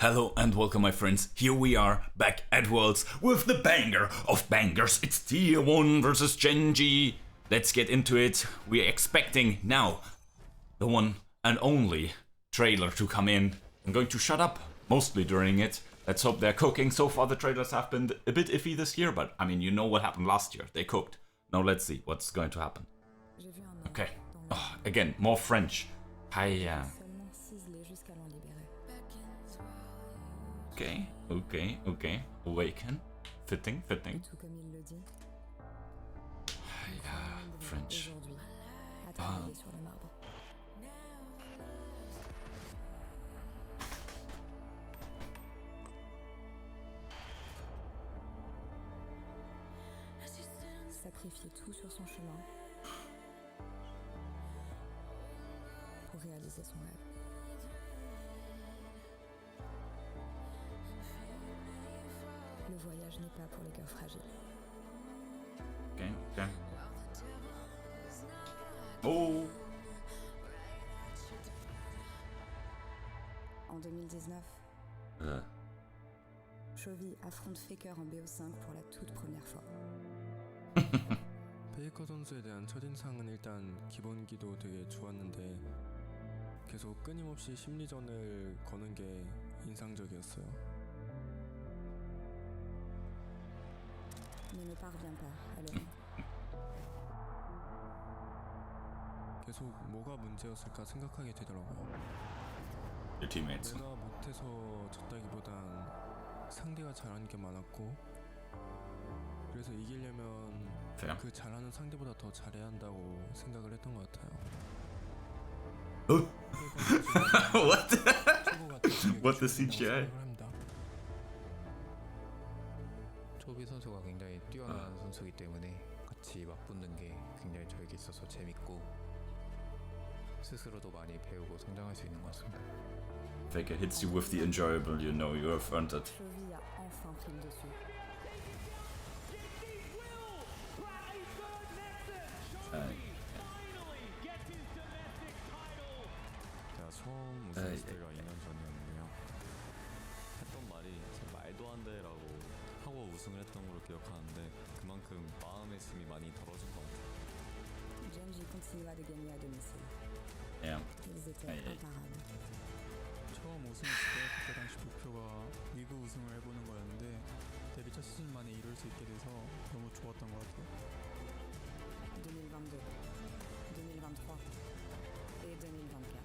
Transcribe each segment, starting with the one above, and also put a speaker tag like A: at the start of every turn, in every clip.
A: Hello and welcome my friends, here we are back at Worlds with the banger of bangers. It's T1 versus GenG. Let's get into it. We're expecting now the one and only trailer to come in. I'm going to shut up mostly during it. Let's hope they're cooking. So far the trailers have been a bit iffy this year, but I mean, you know what happened last year. They cooked. Now let's see what's going to happen. Okay. Oh, again, more French. Hiya. Okay. Awaken. Fitting. French.
B: Sacrifier tout sur son chemin pour réaliser son rêve. Le voyage n'est pas pour les cœurs fragiles.
A: Okay. Oh.
B: En 2019, Chovy affronte Faker en BO5 pour la toute première fois.
C: 페이커 선수에 대한 첫인상은 일단 기본기도 되게 좋았는데 계속 끊임없이 심리전을 거는 게 인상적이었어요.
B: Mais ne parvient pas à le vaincre.
C: 계속 뭐가 문제였을까 생각하게 되더라고요.
A: Your teammates.
C: 내가 못해서 졌다기보단 상대가 잘한 게 많았고 그래서 이기려면
A: Fair.
C: 그 잘하는 상대보다 더 잘해야 한다고 생각을 했던 것 같아요.
A: What? What the CGI?
D: 초비 선수가 굉장히 뛰어난 선수이기 때문에 같이 맞붙는 게 굉장히 저에게 있어서 재밌고 스스로도 많이 배우고 성장할 수 있는 것 같습니다.
A: Faker hits you with the enjoyable, you know you're affronted.
B: Chovy a enfin pris le dessus.
E: 제가 처음 우승했을 때가 2년 전이었는데요. 했던 말이 말도 안 돼라고 하고 우승을 했던 걸로 기억하는데 그만큼 마음의 짐이 많이 덜어진 것 같아요.
B: GenG continua de gagner à domicile.
A: Yeah.
B: Ils étaient imparables.
C: 처음 우승했을 때 그때 당시 목표가 리그 우승을 해보는 거였는데 데뷔 첫 시즌 만에 이룰 수 있게 돼서 너무 좋았던 것 같아요.
B: 2022, 2023 et 2024.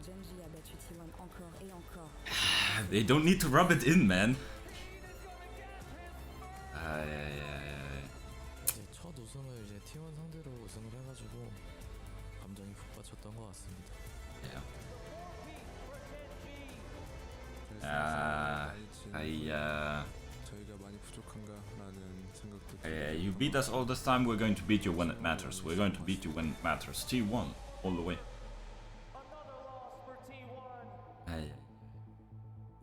B: GenG a battu T1 encore et encore.
A: They don't need to rub it in, man.
E: 이제 첫 우승을 이제 T1 상대로 우승을 해가지고 감정이 북받쳤던 것 같습니다.
C: 저희가 많이 부족한가라는 생각도
A: You beat us all this time, we're going to beat you when it matters. We're going to beat you when it matters. T1, all the way.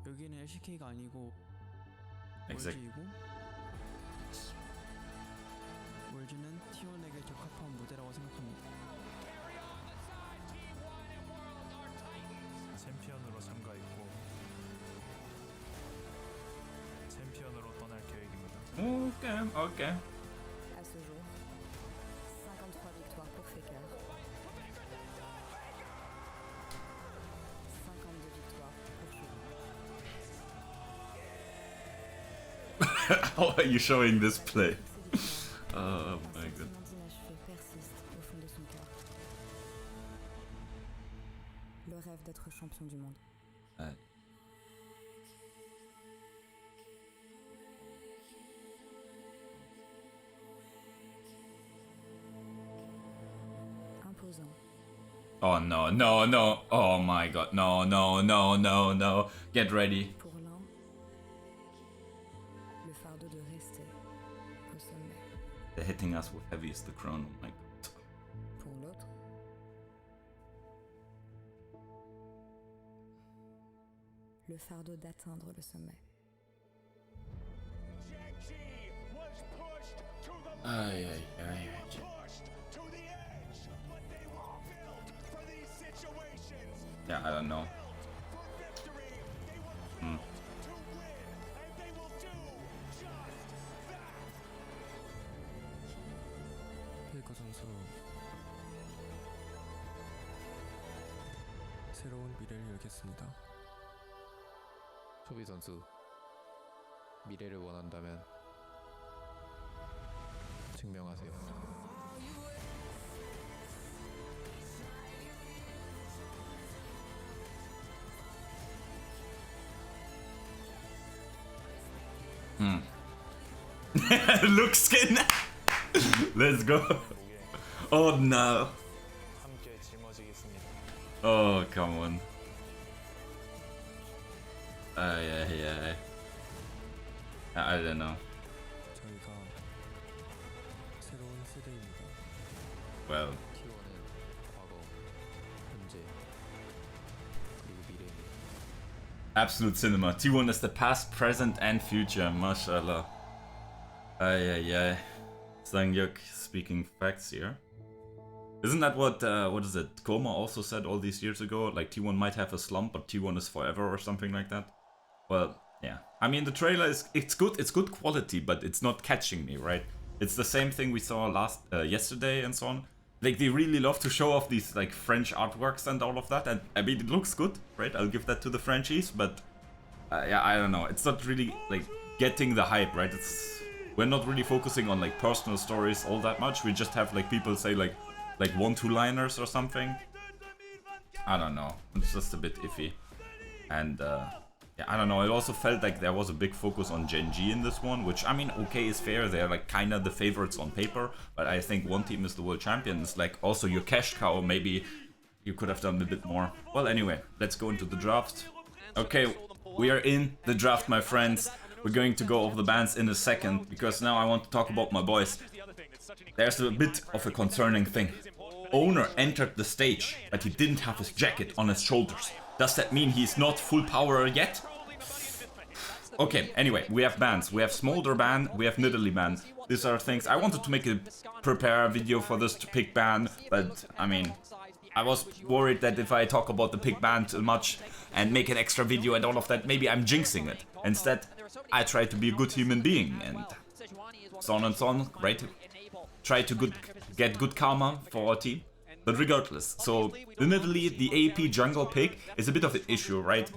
C: 여기는 LCK가 아니고
A: Exactly.
C: 월즈이고 월즈는 T1에게 적합한 무대라고 생각합니다.
F: 챔피언으로 참가했고 챔피언으로 떠날 계획입니다.
A: Okay.
B: À ce jour, 53 victoires pour Faker. 52 victoires pour Chovy.
A: How are you showing this play? Oh
B: Un
A: my god.
B: sentiment d'inachevé persiste au fond de son cœur. Le rêve d'être champion du monde. Imposant.
A: Oh no. Oh my god. No. Get ready.
B: Pour l'un, le fardeau de rester au sommet.
A: They're hitting us with heavy as the crown. Oh my god.
B: Pour l'autre, le fardeau d'atteindre le sommet.
A: Aye. Yeah, I don't know.
C: 새로운 미래를 열겠습니다.
D: 초비 선수 미래를 원한다면 증명하세요.
A: Look skin. Let's go. Oh no.
F: 함께 짊어지겠습니다.
A: Oh come on. Yeah. I don't know.
C: 저희가 새로운 세대입니다.
A: Well,
D: T1은 과거, 현재, 그리고 미래입니다.
A: absolute cinema. T1 is the past, present, and future. Mashallah. Yeah. Sang-Yuk speaking facts here. Isn't that what is it? Guma also said all these years ago? Like T1 might have a slump, but T1 is forever or something like that. Well, yeah. I mean, the trailer it's good quality, but it's not catching me, right? It's the same thing we saw yesterday and so on. Like they really love to show off these like French artworks and all of that, and I mean it looks good, right? I'll give that to the Frenchies, but yeah, I don't know. It's not really like getting the hype, right? We're not really focusing on like personal stories all that much. We just have like people say like 1-2-liners or something. I don't know. It's just a bit iffy, and yeah, I don't know. It also felt like there was a big focus on GenG in this one, which I mean, okay, is fair. They're like kind of the favorites on paper, but I think one team is the world champions. Like also your cash cow. Maybe you could have done a bit more. Well, anyway, let's go into the draft. Okay, we are in the draft, my friends. We're going to go over the bans in a second, because now I want to talk about my boys. There's a bit of a concerning thing. Owner entered the stage, but he didn't have his jacket on his shoulders. Does that mean he's not full power yet? Okay, anyway, we have bans. We have Smolder ban, we have Nidalee ban. These are things. I wanted to prepare a video for this to pick ban, but I mean, I was worried that if I talk about the pick ban too much and make an extra video and all of that, maybe I'm jinxing it. Instead, I try to be a good human being and so on, right? Try to get good karma for our team. But regardless, so the Nidalee, the AP jungle pick is a bit of an issue, right?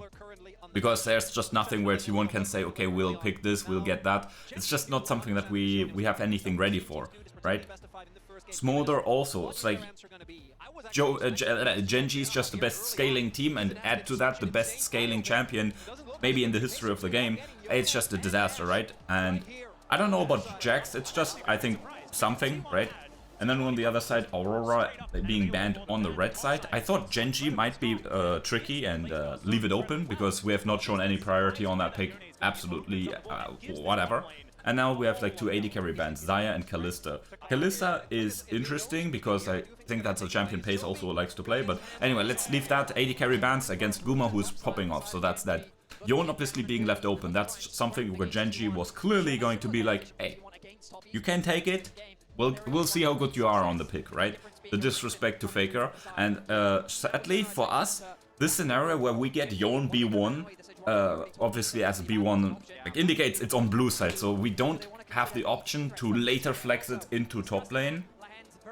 A: Because there's just nothing where T1 can say, okay, we'll pick this, we'll get that. It's just not something that we have anything ready for, right? Smolder also, it's like GenG is just the best scaling team, and add to that the best scaling champion maybe in the history of the game. It's just a disaster, right? And I don't know about Jax, it's just, I think, something, right? And then on the other side, Aurora being banned on the red side. I thought GenG might be tricky and leave it open, because we have not shown any priority on that pick. Absolutely, whatever. And now we have like two AD carry bans, Xayah and Kalista. Kalista is interesting because I think that's a champion Pace also likes to play. But anyway, let's leave that. AD carry bans against Guma, who's popping off. So that's that. Yone obviously being left open. That's something where GenG was clearly going to be like, hey, you can take it. We'll see how good you are on the pick, right? The disrespect to Faker. And sadly for us, this scenario where we get Yone B1, obviously as a B1 like, indicates it's on blue side, so we don't have the option to later flex it into top lane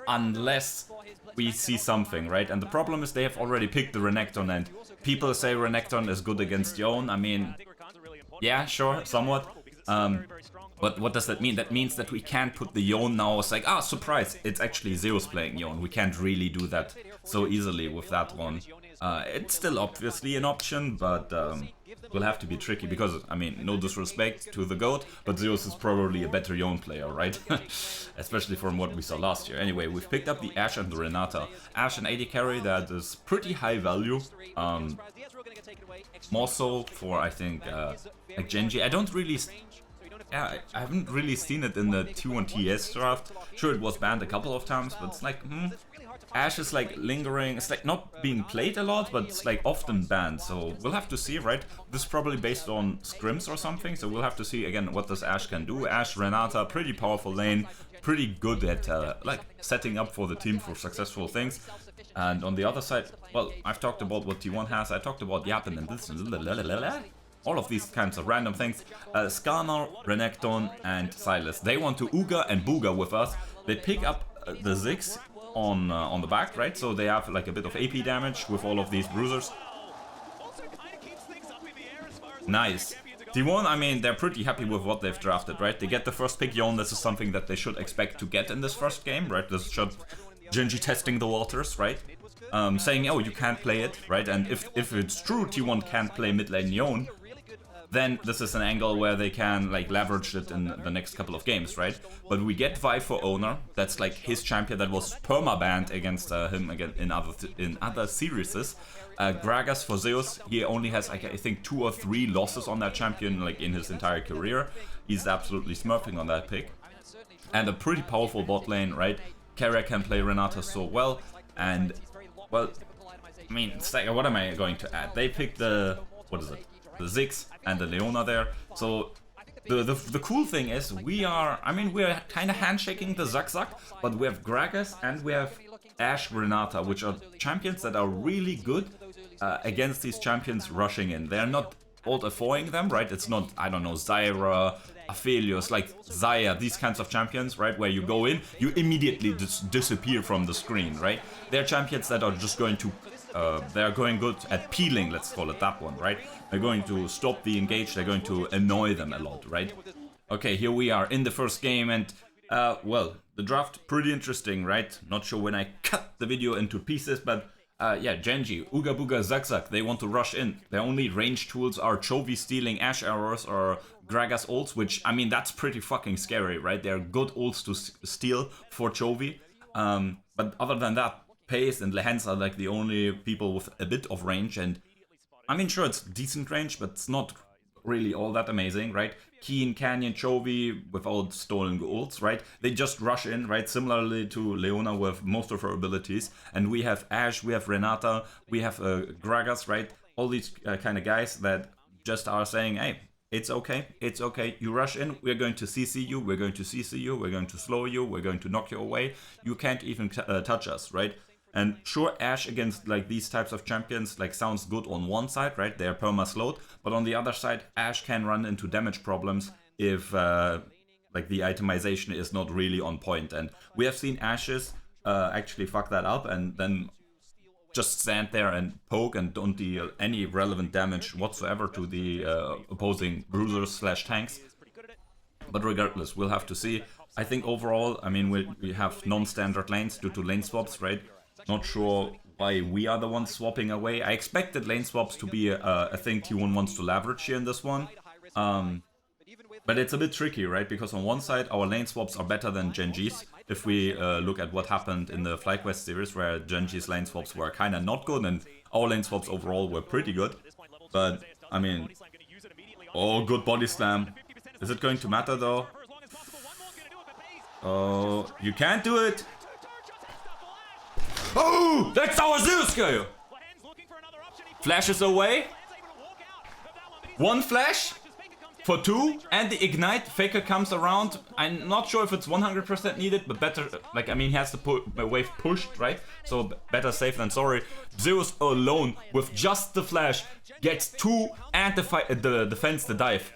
A: unless we see something, right? And the problem is they have already picked the Renekton, and people say Renekton is good against Yone. I mean, yeah, sure, somewhat. But what does that mean? That means that we can't put the Yone now. It's like, ah, surprise, it's actually Zeus playing Yone. We can't really do that so easily with that one. It's still obviously an option, but will have to be tricky because, I mean, no disrespect to the GOAT, but Zeus is probably a better Yone player, right? Especially from what we saw last year. Anyway, we've picked up the Ashe and the Renata. Ashe and AD carry, that is pretty high value. More so for, I think, like GenG. I don't really... Yeah, I haven't really seen it in the T1 TS draft. Sure, it was banned a couple of times, but it's like, Ashe is like lingering. It's like not being played a lot, but it's like often banned. So we'll have to see, right? This is probably based on scrims or something. So we'll have to see again what this Ashe can do. Ashe, Renata, pretty powerful lane, pretty good at like setting up for the team for successful things. And on the other side, well, I've talked about what T1 has. I talked about Yappen and this. All of these kinds of random things. Skarner, Renekton, and Sylas. They want to Ooga and Booga with us. They pick up the Ziggs on the back, right? So they have like a bit of AP damage with all of these bruisers. Nice. T1, I mean, they're pretty happy with what they've drafted, right? They get the first pick, Yone. This is something that they should expect to get in this first game, right? This should GenG testing the waters, right? Saying, oh, you can't play it, right? And if it's true T1 can't play mid lane Yone, then this is an angle where they can like leverage it in the next couple of games, right? But we get Vi for Owner. That's like his champion that was perma-banned against him again in other series. Gragas for Zeus, he only has like, I think 2 or 3 losses on that champion like in his entire career. He's absolutely smurfing on that pick. And a pretty powerful bot lane, right? Keria can play Renata so well, and well, I mean, it's like, what am I going to add? They picked the, what is it? The Ziggs and the Leona there. So the cool thing is we're kind of handshaking the Zag, but we have Gragas and we have Ashe Renata, which are champions that are really good against these champions rushing in. They're not alt F4ing them, right? It's not, I don't know, Zyra, Aphelios, like Zaya, these kinds of champions, right? Where you go in, you immediately disappear from the screen, right? They're champions that are just going to, they're going good at peeling, let's call it that one, right? They're going to stop the engage, they're going to annoy them a lot, right? Okay, here we are in the first game, and well, the draft pretty interesting, right? Not sure when I cut the video into pieces, but yeah, GenG, Ooga Booga, Zag, they want to rush in. Their only range tools are Chovy stealing Ashe arrows or Gragas ults, which, I mean, that's pretty fucking scary, right? They're good ults to steal for Chovy. But other than that, Pace and Lehens are like the only people with a bit of range, and I mean, sure, it's decent range, but it's not really all that amazing, right? Keen, Canyon, Chovy without stolen ults, right? They just rush in, right? Similarly to Leona with most of her abilities. And we have Ashe, we have Renata, we have Gragas, right? All these kind of guys that just are saying, hey, it's okay, it's okay. You rush in, we're going to CC you, we're going to CC you, we're going to slow you, we're going to knock you away. You can't even touch us, right? And sure, Ashe against like these types of champions like sounds good on one side, right? They're perma-slowed, but on the other side, Ashe can run into damage problems if like the itemization is not really on point. And we have seen Ashes actually fuck that up and then just stand there and poke and don't deal any relevant damage whatsoever to the opposing bruisers / tanks. But regardless, we'll have to see. I think overall, I mean, we have non-standard lanes due to lane swaps, right? Not sure why we are the ones swapping away. I expected lane swaps to be a thing T1 wants to leverage here in this one. But it's a bit tricky, right? Because on one side, our lane swaps are better than GenG's. If we look at what happened in the FlyQuest series, where GenG's lane swaps were kind of not good, and our lane swaps overall were pretty good. But, I mean... Oh, good body slam. Is it going to matter, though? Oh, you can't do it! Oh, that's our Zeus guy! Flashes away. 1 flash for 2, and the ignite. Faker comes around. I'm not sure if it's 100% needed, but better. Like, I mean, he has the wave pushed, right? So better safe than sorry. Zeus alone with just the flash gets 2 and the defense, the dive.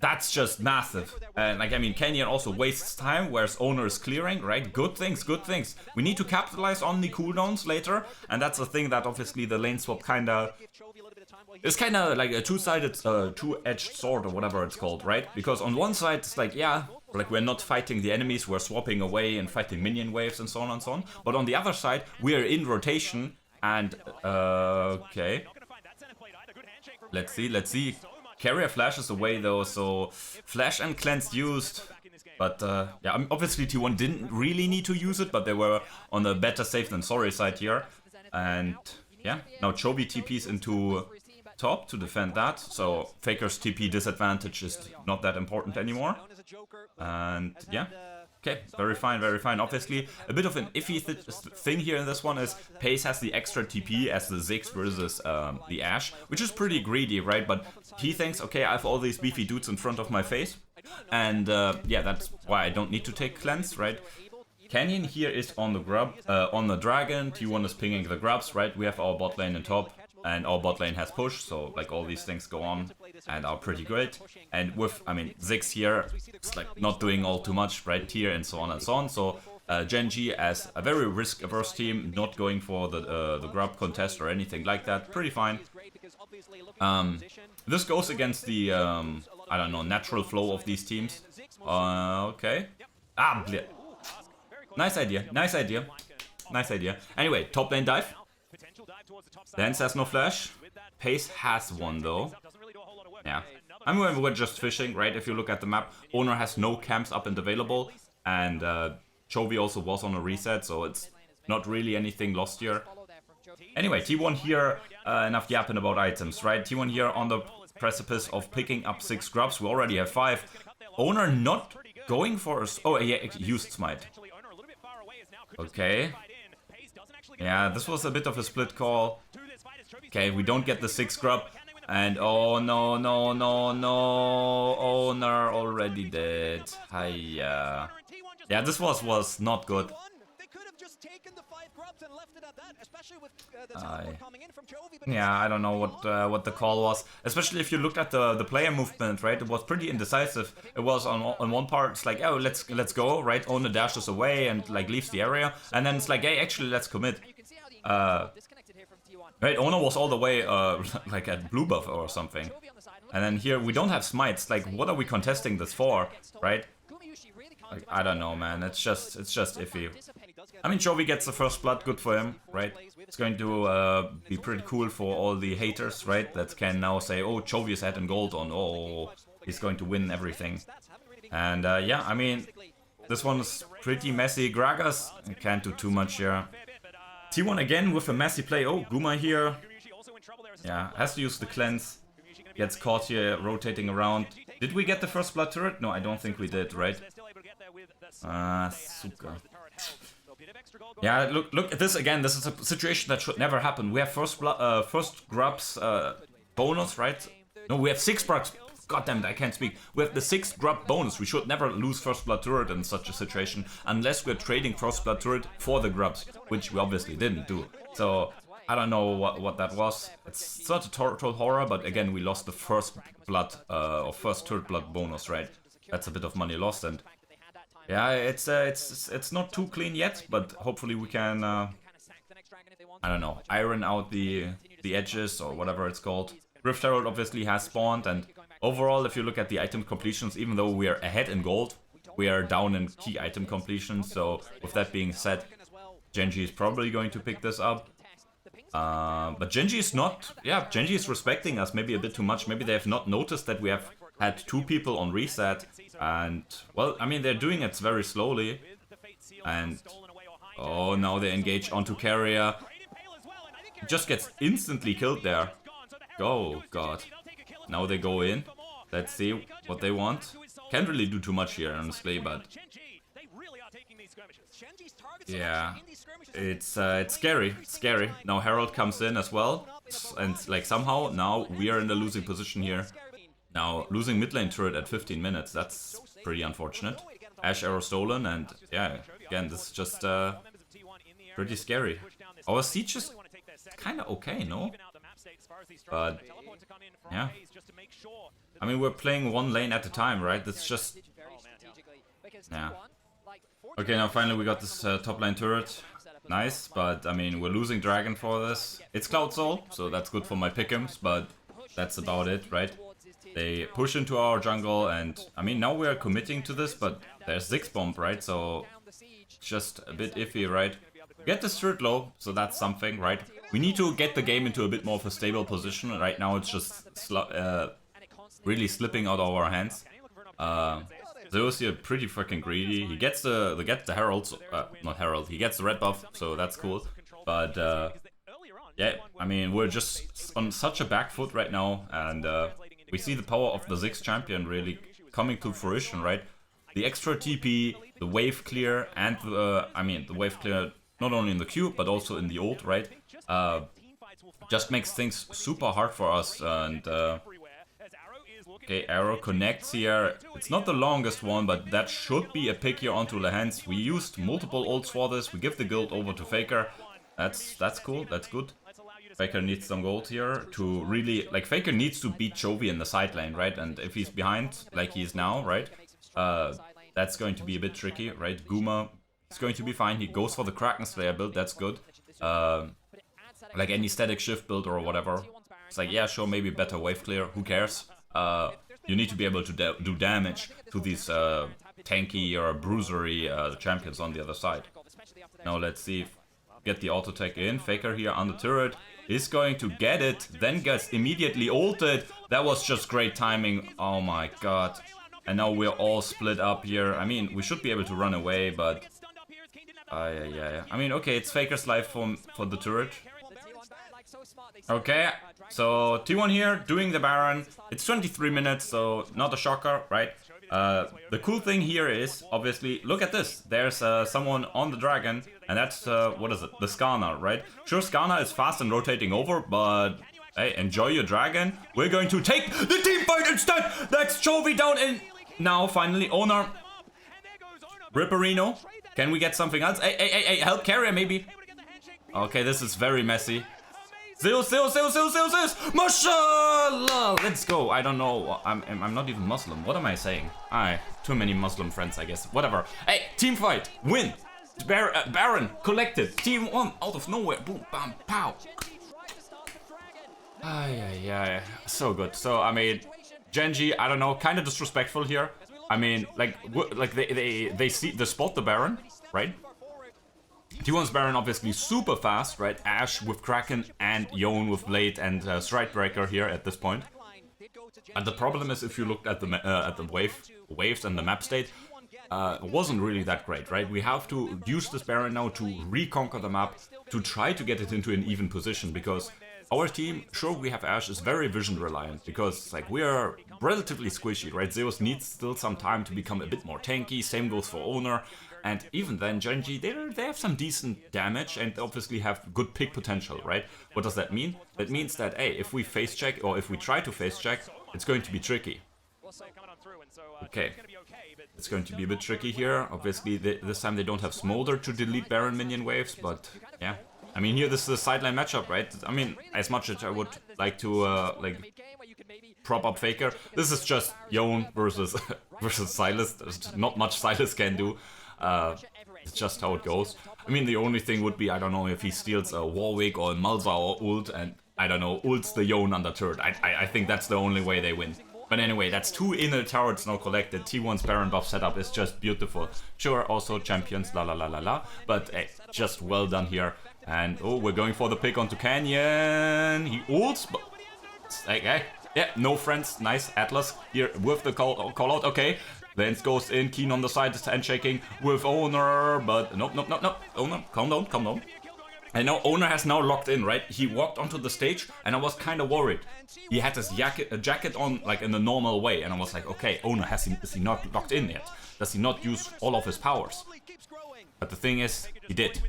A: That's just massive. And like, I mean, Canyon also wastes time, whereas Owner is clearing, right? Good things, good things. We need to capitalize on the cooldowns later, and that's a thing that obviously the lane swap it's kinda like a two-sided, two-edged sword or whatever it's called, right? Because on one side, it's like, yeah, like we're not fighting the enemies, we're swapping away and fighting minion waves and so on and so on. But on the other side, we are in rotation, and, okay. Let's see. Keria flashes away though, so flash and cleanse used, but yeah, obviously T1 didn't really need to use it, but they were on the better safe than sorry side here. And yeah, now Chovy TPs into top to defend that, so Faker's TP disadvantage is not that important anymore. And yeah, okay, very fine, very fine. Obviously, a bit of an iffy thing here in this one is Pace has the extra TP as the Ziggs versus the Ashe, which is pretty greedy, right? But he thinks, okay, I have all these beefy dudes in front of my face, and yeah, that's why I don't need to take cleanse, right? Canyon here is on the grub, on the dragon. T1 is pinging the grubs, right? We have our bot lane in top, and our bot lane has push, so like all these things go on and are pretty great. And with, I mean, Ziggs here, it's like not doing all too much, right? Tier and so on and so on. So GenG as a very risk-averse team, not going for the grub contest or anything like that, pretty fine. This goes against the, I don't know, natural flow of these teams. Okay. Ah, bleh. Nice idea, nice idea. Nice idea. Anyway, top lane dive. Dance has no flash. Pace has one though. Yeah. I mean, we're just fishing, right? If you look at the map, Owner has no camps up and available. And Chovy also was on a reset, so it's not really anything lost here. Anyway, T1 here, enough yapping about items, right? T1 here on the precipice of picking up 6 grubs. We already have 5. Owner not going for us. Oh, yeah, he used smite. Okay. Yeah, this was a bit of a split call. Okay, we don't get the 6 grub. And oh no, no, no, no. Owner already dead. Hiya. Yeah, this was not good. Yeah, I don't know what the call was. Especially if you looked at the player movement, right? It was pretty indecisive. It was on one part, it's like, oh, let's go, right? Owner dashes away and like leaves the area, and then it's like, hey, actually, let's commit. Right, Owner was all the way like at blue buff or something, and then here we don't have smites. Like, what are we contesting this for, right? Like, I don't know, man. It's just iffy. I mean, Chovy gets the first blood, good for him, right? It's going to be pretty cool for all the haters, right? That can now say, oh, Chovy is ahead in gold on, oh, he's going to win everything. And yeah, I mean, this one is pretty messy. Gragas can't do too much here. T1 again with a messy play. Oh, Guma here. Yeah, has to use the cleanse. Gets caught here, rotating around. Did we get the first blood turret? No, I don't think we did, right? Suka. Yeah, look at this again. This is a situation that should never happen. We have first grubs bonus, right? No, we have 6 grubs. God damn it, I can't speak. We have the 6 grub bonus. We should never lose first blood turret in such a situation unless we're trading first blood turret for the grubs, which we obviously didn't do. So I don't know what that was. It's not a total horror, but again, we lost the first blood or first turret blood bonus, right? That's a bit of money lost, and yeah, it's not too clean yet, but hopefully we can I don't know, iron out the edges or whatever it's called. Rift Herald obviously has spawned, and overall, if you look at the item completions, even though we are ahead in gold, we are down in key item completions. So with that being said, GenG is probably going to pick this up. But GenG is not, yeah, GenG is respecting us maybe a bit too much. Maybe they have not noticed that we have had 2 people on reset. And, well, I mean, they're doing it very slowly. And, oh, now they engage onto Keria. Just gets instantly killed there. Oh, God. Now they go in. Let's see what they want. Can't really do too much here, honestly, but yeah, it's scary. It's scary. Now Herald comes in as well, and like somehow now we are in the losing position here. Now losing mid lane turret at 15 minutes. That's pretty unfortunate. Ashe arrow stolen, and yeah, again this is just pretty scary. Our siege is kind of okay, no? But yeah, I mean, we're playing one lane at a time, right? That's just, yeah. Okay, now finally we got this top lane turret. Nice, but I mean, we're losing Dragon for this. It's Cloud Soul, so that's good for my pick'ems, but that's about it, right? They push into our jungle, and I mean, now we're committing to this, but there's Ziggs bomb, right? So it's just a bit iffy, right? We get this turret low, so that's something, right? We need to get the game into a bit more of a stable position. Right now it's just really slipping out of our hands. Zeus here pretty freaking greedy. He gets the heralds, not herald. He gets the red buff, so that's cool. But yeah, I mean, we're just on such a back foot right now, and we see the power of the Ziggs champion really coming to fruition, right? The extra TP, the wave clear, and I mean the wave clear not only in the queue but also in the ult, right? Just makes things super hard for us, and okay, arrow connects here. It's not the longest one, but that should be a pick here onto Lehans. We used multiple ults for this. We give the guild over to Faker. That's cool, that's good. Faker needs some gold here to really, like, Faker needs to beat Chovy in the side lane, right? And if he's behind, like he is now, right? That's going to be a bit tricky, right? Guma is going to be fine. He goes for the Kraken Slayer build, that's good. Like any static shift build or whatever. It's like, yeah, sure, maybe better wave clear, who cares? You need to be able to do damage to these tanky or bruisery champions on the other side. Now let's see, get the auto tech in. Faker here on the turret is going to get it, then gets immediately ulted. That was just great timing, oh my god. And now we're all split up here. I mean, we should be able to run away, but... yeah. I mean, okay, it's Faker's life for the turret. Okay, so T1 here, doing the Baron. It's 23 minutes, so not a shocker, right? The cool thing here is, obviously, look at this. There's someone on the dragon, and that's, what is it? The Skarner, right? Sure, Skarner is fast and rotating over, but... Hey, enjoy your dragon. We're going to take the team fight instead! That's Chovy down in... Now, finally, Owner. Ripperino. Can we get something else? Hey, help carrier, maybe. Okay, this is very messy. Zeus! Mashallah! Let's go. I don't know. I'm not even Muslim. What am I saying? Too many Muslim friends, I guess. Whatever. Hey, team fight. Win. Baron. Collected. Team 1. Out of nowhere. Boom, bam, pow. So good. So, I mean, GenG, I don't know, kind of disrespectful here. I mean, like they spot the Baron, right? T1's Baron obviously super fast, right? Ashe with Kraken and Yone with Blade and Stridebreaker here at this point. And the problem is, if you looked at the waves and the map state, it wasn't really that great, right? We have to use this Baron now to reconquer the map, to try to get it into an even position, because our team, sure, we have Ashe, is very vision reliant, because like we are relatively squishy, right? Zeus needs still some time to become a bit more tanky, same goes for Owner. And even then, GenG, they have some decent damage and obviously have good pick potential, right? What does that mean? That means that, hey, if we face check, or if we try to face check, it's going to be tricky. Okay, it's going to be a bit tricky here. Obviously, this time they don't have Smolder to delete Baron minion waves, but yeah. I mean, here this is a sideline matchup, right? I mean, as much as I would like to, like, prop up Faker, this is just Yone versus Sylas. There's not much Sylas can do. It's just how it goes. I mean, the only thing would be, I don't know, if he steals a Warwick or a Malzahar or ult, and, I don't know, ults the Yone on the turret. I think that's the only way they win. But anyway, that's 2 inner turrets now collected. T1's Baron buff setup is just beautiful. Sure, also champions, la la la la la. But hey, just well done here. And, oh, we're going for the pick onto Canyon. He ults, but... Okay, yeah, no friends. Nice, Atlas here with the call out. Okay. Then goes in, Keen on the side, handshaking with Owner, but nope. Owner, calm down. And now Owner has now locked in, right? He walked onto the stage, and I was kind of worried. He had his jacket on, like, in the normal way, and I was like, okay, Owner, is he not locked in yet? Does he not use all of his powers? But the thing is, he did.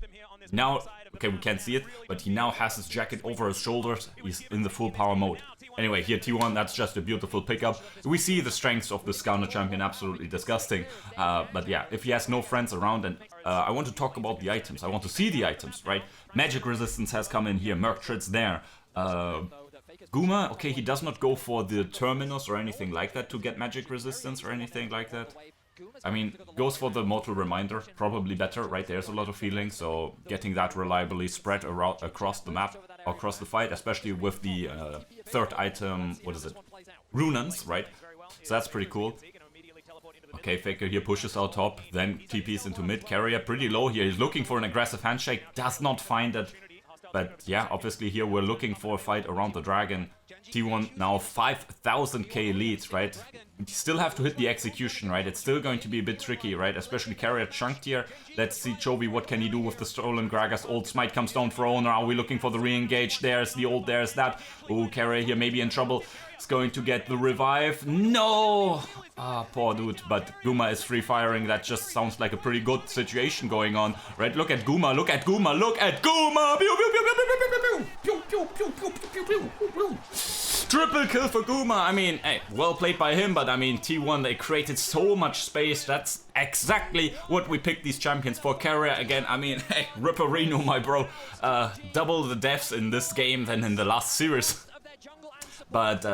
A: Now, okay, we can't see it, but he now has his jacket over his shoulders. He's in the full power mode. Anyway, here T1, that's just a beautiful pickup. We see the strengths of the Skarner champion, absolutely disgusting. But yeah, if he has no friends around, and I want to talk about the items. I want to see the items, right? Magic resistance has come in here, Merc Trit's there. Guma, okay, he does not go for the Terminus or anything like that to get magic resistance or anything like that. I mean, goes for the Mortal Reminder, probably better, right? There's a lot of healing, so getting that reliably spread around across the map, across the fight, especially with the third item, what is it? Runans, right? So that's pretty cool. Okay, Faker here pushes out top, then TPs into mid. Keria pretty low here, he's looking for an aggressive handshake, does not find it. But yeah, obviously here we're looking for a fight around the dragon. T1 now 5,000k leads, right? You still have to hit the execution, right? It's still going to be a bit tricky, right? Especially Keria chunked here. Let's see Chovy, what can he do with the stolen Gragas? Old Smite comes down for Owner. Are we looking for the re-engage? There's the ult, there's that. Oh, Keria here maybe in trouble. It's going to get the revive. No! Ah, poor dude. But Guma is free firing. That just sounds like a pretty good situation going on, right? Look at Guma, look at Guma, look at Guma! Pew, pew, pew, pew, pew, pew, pew, pew, pew, pew, pew, pew, pew, pew. Triple kill for Guma. I mean, hey, well played by him, but I mean, T1, they created so much space. That's exactly what we picked these champions for. Keria again, I mean, hey, Ripperino, my bro. Double the deaths in this game than in the last series. But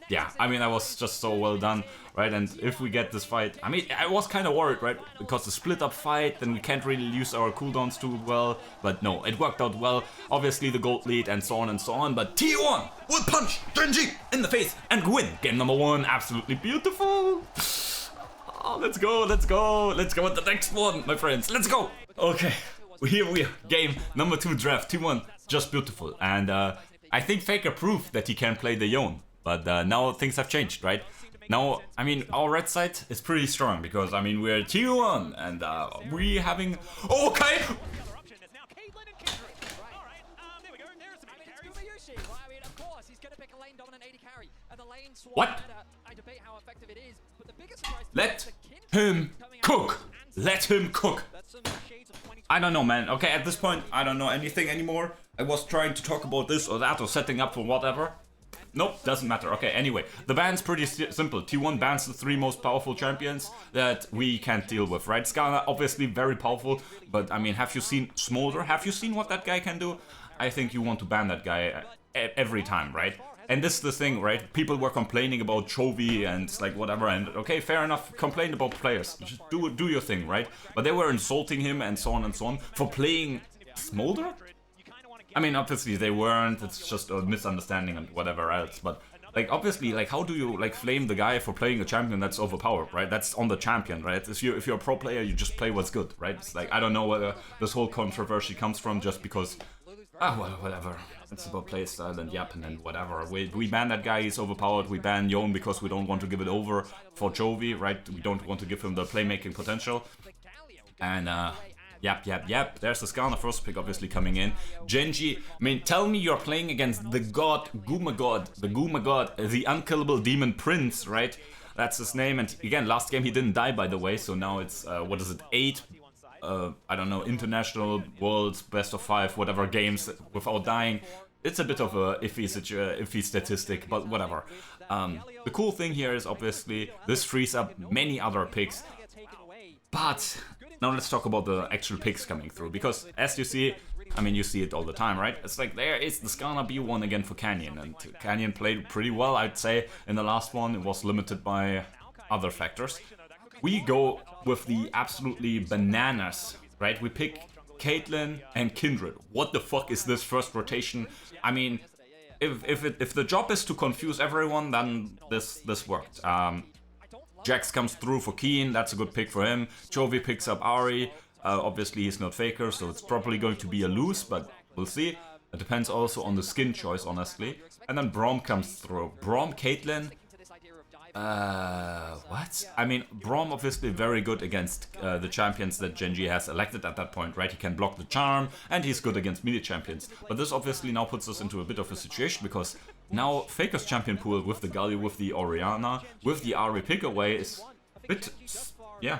A: yeah, I mean, that was just so well done, right? And if we get this fight, I mean, I was kind of worried, right? Because the split up fight, then we can't really use our cooldowns too well. But no, it worked out well. Obviously the gold lead and so on and so on. But T1 will punch GenG in the face and win game number 1. Absolutely beautiful. Oh, let's go, let's go. Let's go with the next one, my friends. Let's go. Okay, here we are. Game number 2 draft. T1, just beautiful. And I think Faker proved that he can play the Yone, but now things have changed, right? Now, I mean, our red side is pretty strong because, I mean, we're T1 and we having... Okay! What? Let him cook! Let him cook! I don't know, man. Okay, at this point, I don't know anything anymore. I was trying to talk about this or that or setting up for whatever. Nope, doesn't matter. Okay, anyway, the ban's pretty simple. T1 bans the 3 most powerful champions that we can't deal with, right? Skarner, obviously very powerful, but I mean, have you seen Smolder? Have you seen what that guy can do? I think you want to ban that guy every time, right? And this is the thing, right? People were complaining about Chovy and like whatever, and okay, fair enough, complain about players. Just do your thing, right? But they were insulting him and so on for playing Smolder? I mean, obviously they weren't, it's just a misunderstanding and whatever else, but like obviously, like how do you like flame the guy for playing a champion that's overpowered, right? That's on the champion, right? If you're a pro player, you just play what's good, right? It's like, I don't know where this whole controversy comes from, just because, well, whatever. It's about playstyle and yapping and whatever. We ban that guy, he's overpowered. We ban Yone because we don't want to give it over for Chovy, right? We don't want to give him the playmaking potential. And yep. There's the Skarner first pick obviously coming in. GenG, I mean, tell me you're playing against the god, Guma god, the unkillable demon prince, right? That's his name. And again, last game he didn't die, by the way. So now it's, what is it, 8? I don't know, international, worlds, best of 5, whatever games without dying. It's a bit of a iffy statistic, but whatever. The cool thing here is obviously this frees up many other picks. But now let's talk about the actual picks coming through, because as you see, I mean, you see it all the time, right? It's like there is the Skarner B1 again for Canyon, and Canyon played pretty well, I'd say, in the last one. It was limited by other factors. We go with the absolutely bananas, right? We pick Caitlyn and Kindred. What the fuck is this first rotation? I mean, if the job is to confuse everyone, then this worked. Jax comes through for Keen, that's a good pick for him. Chovy picks up Ahri. Obviously he's not Faker, so it's probably going to be a lose, but we'll see. It depends also on the skin choice, honestly. And then Braum comes through. Braum, Caitlyn. What? I mean, Braum obviously very good against the champions that GenG has elected at that point, right? He can block the charm, and he's good against melee champions. But this obviously now puts us into a bit of a situation, because now Faker's champion pool with the Galio, with the Orianna, with the Ahri pick away is a bit... Yeah.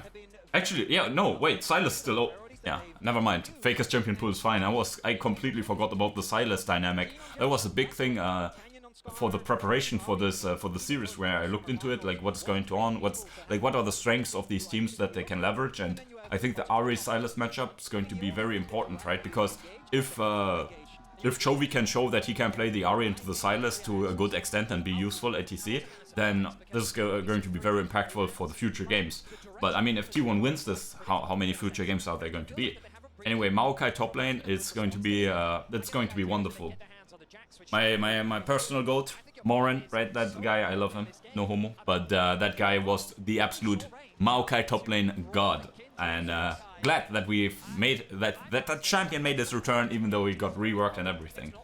A: Actually, yeah, no, wait, Silas still... Oh, yeah, never mind. Faker's champion pool is fine. I completely forgot about the Silas dynamic. That was a big thing for the preparation for this for the series, where I looked into it, like what's going on, what are the strengths of these teams that they can leverage, and I think the Ahri Silas matchup is going to be very important, right? Because if Chovy can show that he can play the Ahri into the Silas to a good extent and be useful ATC, then this is going to be very impactful for the future games. But I mean, if T1 wins this, how many future games are there going to be? Anyway, Maokai top lane is going to be it's going to be wonderful. My personal goat, Morin, right? That guy, I love him, no homo. But that guy was the absolute Maokai top lane god, and glad that we've made that champion made his return, even though he got reworked and everything.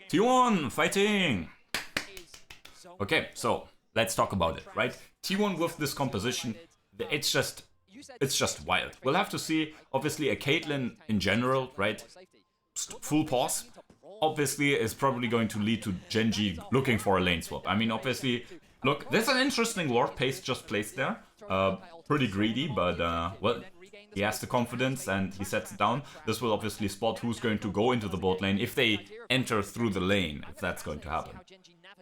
A: T1 fighting. Okay, so let's talk about it, right? T1 with this composition, it's just wild. We'll have to see. Obviously, a Caitlyn in general, right? Full pause. Obviously, is probably going to lead to GenG looking for a lane swap. I mean, obviously, look, there's an interesting ward Pace just placed there. Pretty greedy, but well, he has the confidence and he sets it down. This will obviously spot who's going to go into the bot lane if they enter through the lane, if that's going to happen.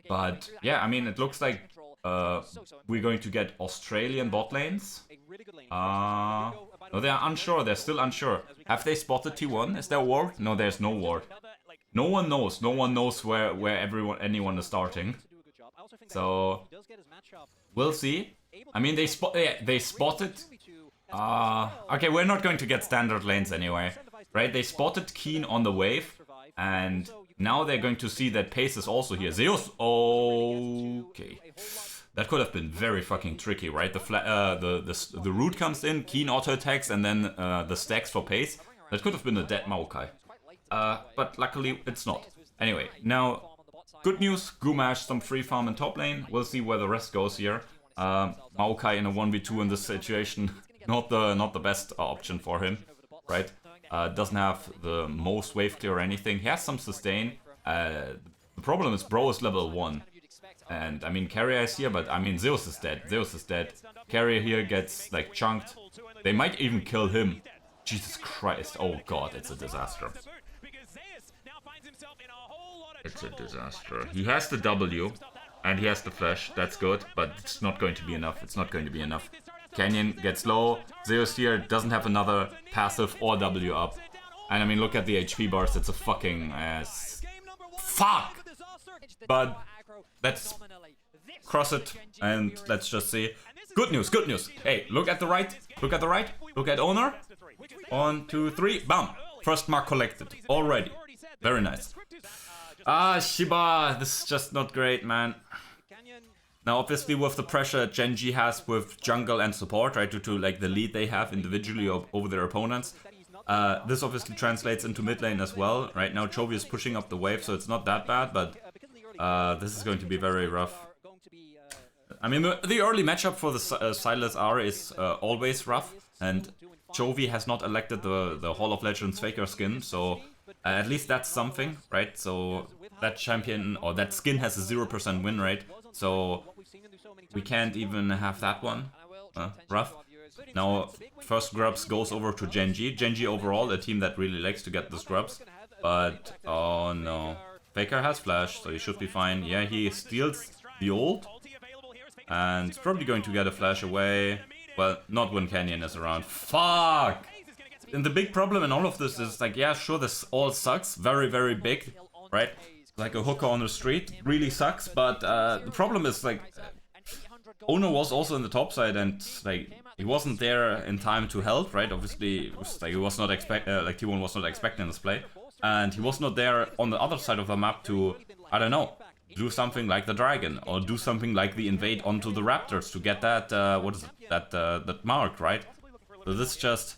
A: But yeah, I mean, it looks like we're going to get Australian bot lanes. No, they're unsure. They're still unsure. Have they spotted T1? Is there a ward? No, there's no ward. No one knows. No one knows where anyone is starting. So we'll see. I mean, they spotted. Okay, we're not going to get standard lanes anyway, right? They spotted Keen on the wave, and now they're going to see that Pace is also here. Zeus, okay. That could have been very fucking tricky, right? The root comes in, Keen auto attacks, and then the stacks for Pace. That could have been a dead Maokai. But luckily it's not. Anyway, now good news, Guma has some free farm in top lane. We'll see where the rest goes here. Maokai in a 1v2 in this situation, not the best option for him, right? Doesn't have the most wave clear or anything. He has some sustain. The problem is Bro is level 1. And I mean, Keria is here, but I mean, Zeus is dead. Zeus is dead. Keria here gets like chunked. They might even kill him. Jesus Christ. Oh god, it's a disaster. It's a disaster. He has the W and he has the flash. That's good, but it's not going to be enough. It's not going to be enough. Canyon gets low. Zeus here doesn't have another passive or W up. And I mean, look at the HP bars. It's a fucking fuck! But let's cross it and let's just see. Good news, good news. Hey, look at the right. Look at the right. Look at owner. 1, 2, 3. Bam! First mark collected. Already. Very nice. Shiba. This is just not great, man. Now, obviously, with the pressure GenG has with jungle and support, right, due to like the lead they have individually over their opponents, this obviously translates into mid lane as well. Right now, Chovy is pushing up the wave, so it's not that bad, but this is going to be very rough. I mean, the early matchup for the sideless Ahri is always rough, and Chovy has not elected the Hall of Legends Faker skin, so at least that's something, right? So that champion or that skin has a 0% win rate, so we can't even have that one. Rough. Now, first grubs goes over to GenG. GenG overall, a team that really likes to get the scrubs, but oh no. Faker has flash, so he should be fine. Yeah, he steals the ult, and he's probably going to get a flash away. Well, not when Canyon is around. Fuck! And the big problem in all of this is like, yeah, sure, this all sucks. Very, very big, right? Like a hooker on the street. Really sucks, but the problem is like, Ono was also in the top side and like, he wasn't there in time to help, right? Obviously, it was, like, he was not like T1 was not expecting this play. And he was not there on the other side of the map to, I don't know, do something like the dragon or do something like the invade onto the raptors to get that, what is it, that mark, right? So this just,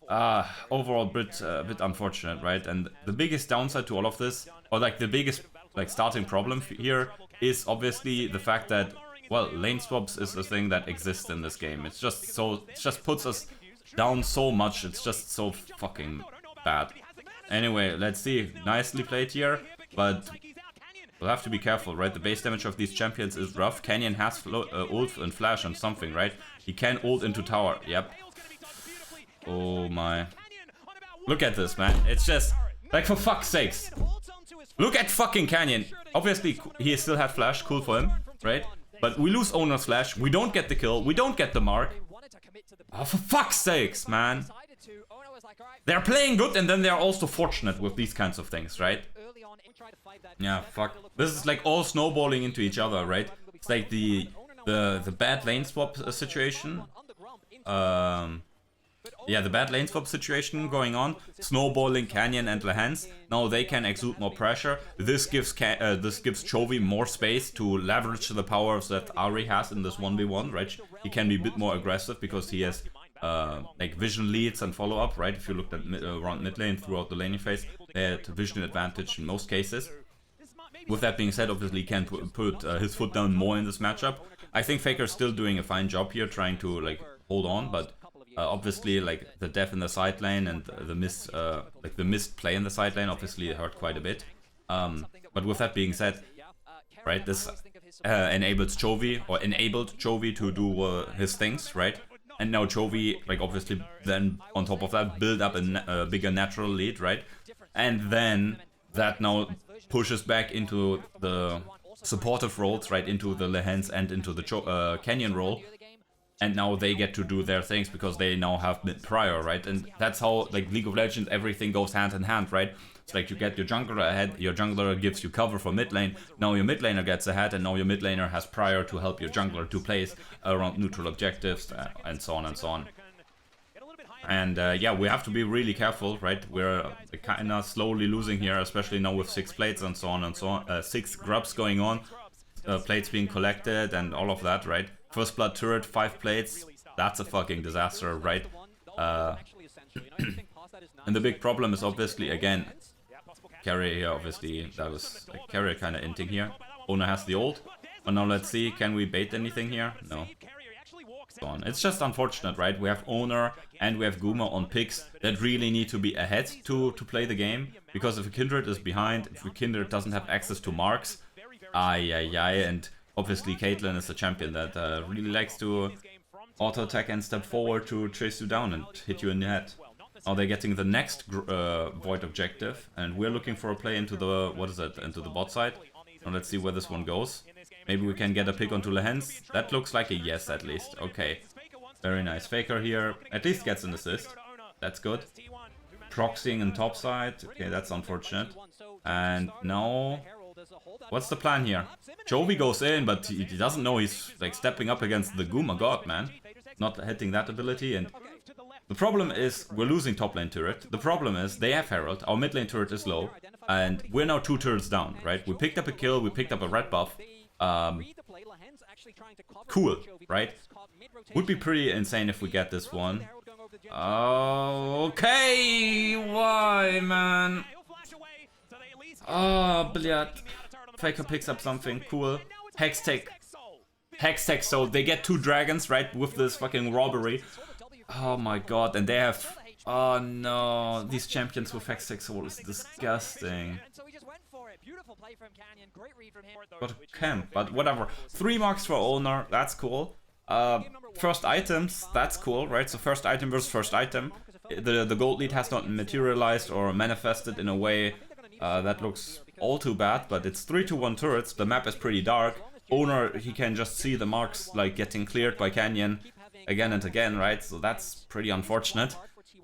A: overall a bit unfortunate, right? And the biggest downside to all of this, or like the biggest like starting problem here is obviously the fact that, well, lane swaps is a thing that exists in this game. It's just so, it just puts us down so much, it's just so fucking bad. Anyway, let's see. Nicely played here, but we'll have to be careful, right? The base damage of these champions is rough. Canyon has ult and flash and something, right? He can ult into tower, yep. Oh my. Look at this, man. It's just, like, for fuck's sakes. Look at fucking Canyon. Obviously, he still had flash, cool for him, right? But we lose owner's flash, we don't get the kill, we don't get the mark. Oh, for fuck's sakes, man. They're playing good and then they're also fortunate with these kinds of things, right? Yeah, fuck. This is like all snowballing into each other, right? It's like the bad lane swap situation. Yeah, the bad lane swap situation going on. Snowballing Canyon and Lehans. Now they can exude more pressure. This gives Chovy more space to leverage the powers that Ahri has in this 1v1, right? He can be a bit more aggressive because he has like vision leads and follow up, right? If you looked at around mid lane throughout the laning phase, they had vision advantage in most cases. With that being said, obviously he can put his foot down more in this matchup. I think Faker's still doing a fine job here, trying to like hold on, but obviously like the death in the side lane and the missed play in the side lane obviously hurt quite a bit. But with that being said, right, this enabled Chovy to do his things, right? And now Chovy, like, obviously then on top of that build up a bigger natural lead, right? And then that now pushes back into the supportive roles, right? Into the Lehans and into the Canyon role. And now they get to do their things because they now have mid prior, right? And that's how, like, League of Legends, everything goes hand in hand, right? It's like you get your jungler ahead, your jungler gives you cover for mid lane, now your mid laner gets ahead, and now your mid laner has prior to help your jungler to place around neutral objectives, and so on and so on. And yeah, we have to be really careful, right? We're kind of slowly losing here, especially now with 6 plates and so on and so on. 6 grubs going on, plates being collected and all of that, right? First blood turret, 5 plates, that's a fucking disaster, right? And the big problem is obviously, again, Keria here, obviously, that was like, Keria kind of inting here. Owner has the ult. But now let's see, can we bait anything here? No. It's just unfortunate, right? We have Owner and we have Guma on picks that really need to be ahead to play the game. Because if a Kindred is behind, if a Kindred doesn't have access to marks, and obviously Caitlyn is a champion that really likes to auto-attack and step forward to chase you down and hit you in the head. Now they're getting the next Void objective, and we're looking for a play into the, into the bot side. Now let's see where this one goes. Maybe we can get a pick onto Lehens. That looks like a yes at least. Okay. Very nice. Faker here at least gets an assist. That's good. Proxying in top side. Okay, that's unfortunate. And now, what's the plan here? Chovy goes in, but he doesn't know he's like stepping up against the Guma god, man. Not hitting that ability, and the problem is we're losing top lane turret. The problem is they have Herald, our mid lane turret is low, and we're now 2 turrets down, right? We picked up a kill, we picked up a red buff. Cool, right? Would be pretty insane if we get this one. Okay, why, man? Oh, Bliat. Faker picks up something cool. Hextech, so they get 2 dragons, right, with this fucking robbery. Oh my god, and they have... Oh no, these champions with Hextech Soul is disgusting. Got a camp, but whatever. 3 marks for Owner, that's cool. First items, that's cool, right? So first item versus first item. The gold lead has not materialized or manifested in a way that looks all too bad, but it's 3-1 turrets. The map is pretty dark. Owner, he can just see the marks like getting cleared by Canyon again and again, right? So that's pretty unfortunate.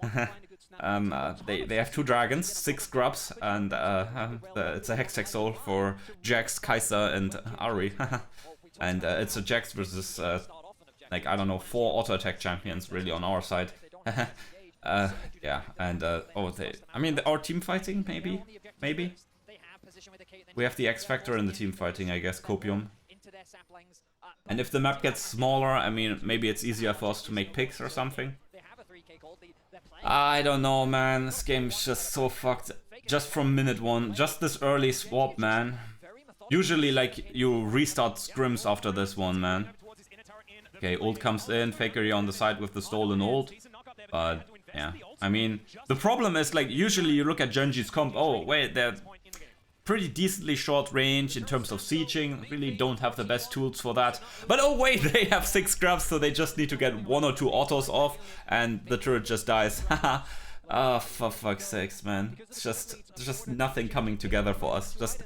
A: They have 2 dragons, 6 grubs, and it's a Hextech Soul for Jax, Kai'Sa, and Ahri. And it's a Jax versus, like, I don't know, 4 auto-attack champions really on our side. Yeah, and, I mean, our team fighting, maybe? Maybe? We have the X Factor in the team fighting, I guess, Copium. And if the map gets smaller, I mean, maybe it's easier for us to make picks or something. I don't know, man. This game is just so fucked. Just from minute 1. Just this early swap, man. Usually, like, you restart scrims after this one, man. Okay, ult comes in. Faker on the side with the stolen ult. But, yeah. I mean, the problem is, like, usually you look at GenG's comp. Oh, wait, they're pretty decently short range in terms of sieging. Really don't have the best tools for that. But oh wait, they have 6 grabs, so they just need to get 1 or 2 autos off, and the turret just dies. Ah, for fuck's sakes, man. It's just nothing coming together for us. Just...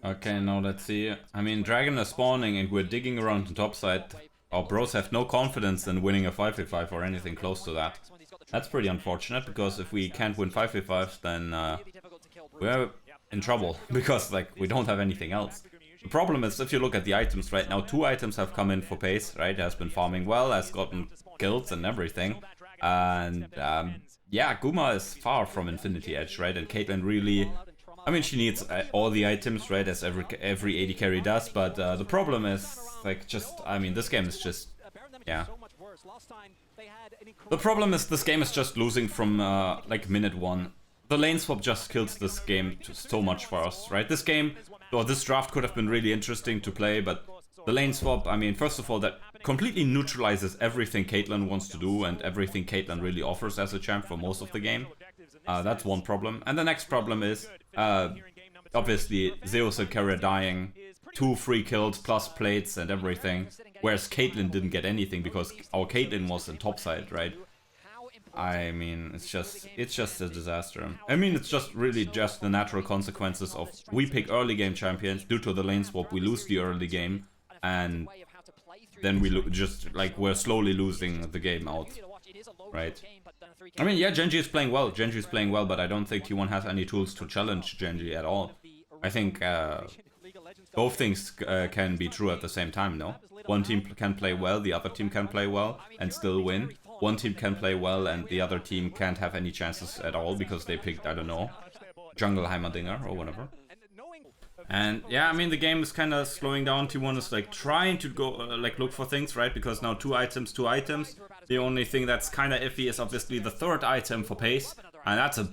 A: Okay, now let's see. I mean, Dragon is spawning and we're digging around the top side. Our bros have no confidence in winning a 5v5 or anything close to that. That's pretty unfortunate, because if we can't win 5v5s, then we're in trouble, because like we don't have anything else. The problem is, if you look at the items right now, 2 items have come in for pace, right? Has been farming well, has gotten kills and everything, and yeah, Guma is far from Infinity Edge, right? And Caitlyn really, I mean, she needs all the items, right, as every AD carry does, but the problem is, like, just, I mean, this game is just, yeah. The problem is, this game is just losing from like minute 1. The lane swap just kills this game so much for us, right? This game, or this draft could have been really interesting to play, but the lane swap, I mean, first of all, that completely neutralizes everything Caitlyn wants to do and everything Caitlyn really offers as a champ for most of the game. That's one problem. And the next problem is, obviously, Zeus and Keria dying, 2 free kills plus plates and everything, whereas Caitlyn didn't get anything because our Caitlyn was in topside, right? I mean, it's just a disaster. I mean, it's just really just the natural consequences of we pick early game champions. Due to the lane swap, we lose the early game, and then we just like we're slowly losing the game out, right? I mean, yeah, GenG is playing well. GenG is playing well, but I don't think T1 has any tools to challenge GenG at all. I think both things can be true at the same time, no? One team can play well, the other team can play well and still win. One team can play well and the other team can't have any chances at all because they picked, I don't know, Jungle Heimerdinger or whatever. And yeah, I mean, the game is kind of slowing down. T1 is like trying to go like look for things, right? Because now two items. The only thing that's kind of iffy is obviously the third item for pace, and that's a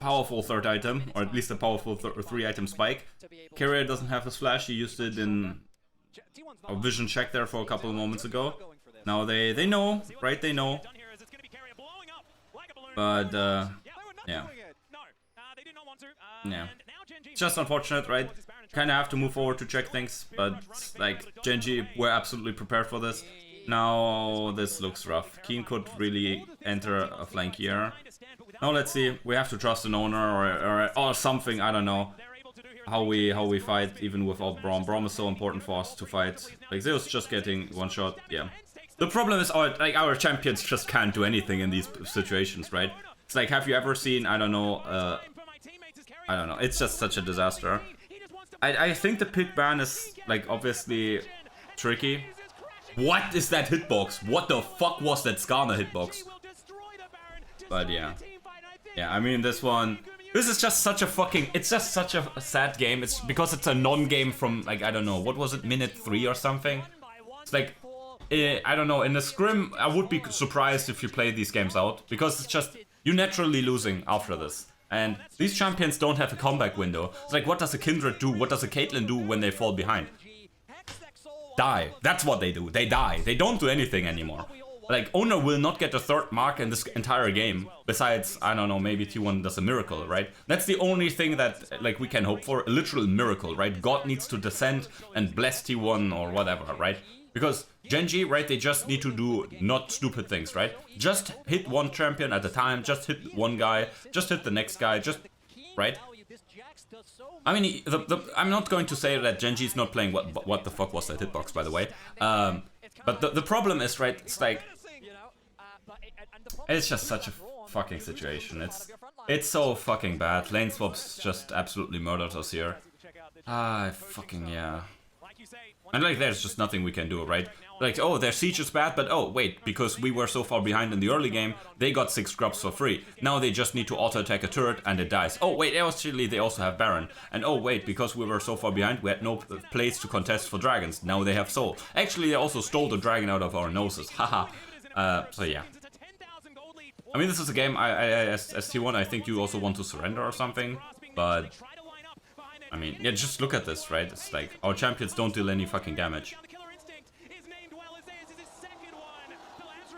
A: powerful third item, or at least a powerful 3-item spike. Keria doesn't have his flash. He used it in a vision check there for a couple of moments ago. Now they know, right? They know. But yeah. Yeah. It's just unfortunate, right? Kind of have to move forward to check things, but like GenG, we're absolutely prepared for this. Now this looks rough. Keen could really enter a flank here. Now let's see. We have to trust an owner or something. I don't know how we fight even without Braum. Braum is so important for us to fight. Like Zeus just getting one shot. Yeah. The problem is our champions just can't do anything in these situations, right? It's like, have you ever seen, I don't know, it's just such a disaster. I think the pick ban is, like, obviously tricky. What is that hitbox? What the fuck was that Skarner hitbox? But yeah. Yeah, I mean, this is just such a fucking, it's just such a sad game. It's because it's a non-game from, like, I don't know, what was it, minute 3 or something? It's like, I don't know, in a scrim, I would be surprised if you play these games out. Because it's just, you're naturally losing after this. And these champions don't have a comeback window. It's like, what does a Kindred do? What does a Caitlyn do when they fall behind? Die. That's what they do. They die. They don't do anything anymore. Like, Owner will not get a third mark in this entire game. Besides, I don't know, maybe T1 does a miracle, right? That's the only thing that, like, we can hope for. A literal miracle, right? God needs to descend and bless T1 or whatever, right? Because GenG, right, they just need to do not stupid things, right? Just hit one champion at a time, just hit one guy, just hit the next guy, just, right? I mean, I'm not going to say that GenG is not playing what the fuck was that hitbox, by the way. But the problem is, right, it's like, it's just such a fucking situation. It's so fucking bad. Lane swaps just absolutely murdered us here. Fucking yeah. And like, there's just nothing we can do, right? Like, oh, their siege is bad, but oh, wait, because we were so far behind in the early game, they got 6 scrubs for free. Now they just need to auto-attack a turret and it dies. Oh, wait, actually, they also have Baron. And oh, wait, because we were so far behind, we had no place to contest for dragons. Now they have Soul. Actually, they also stole the dragon out of our noses. Haha. So yeah. I mean, this is a game, as T1, I think you also want to surrender or something, but I mean, yeah, just look at this, right? It's like, our champions don't deal any fucking damage.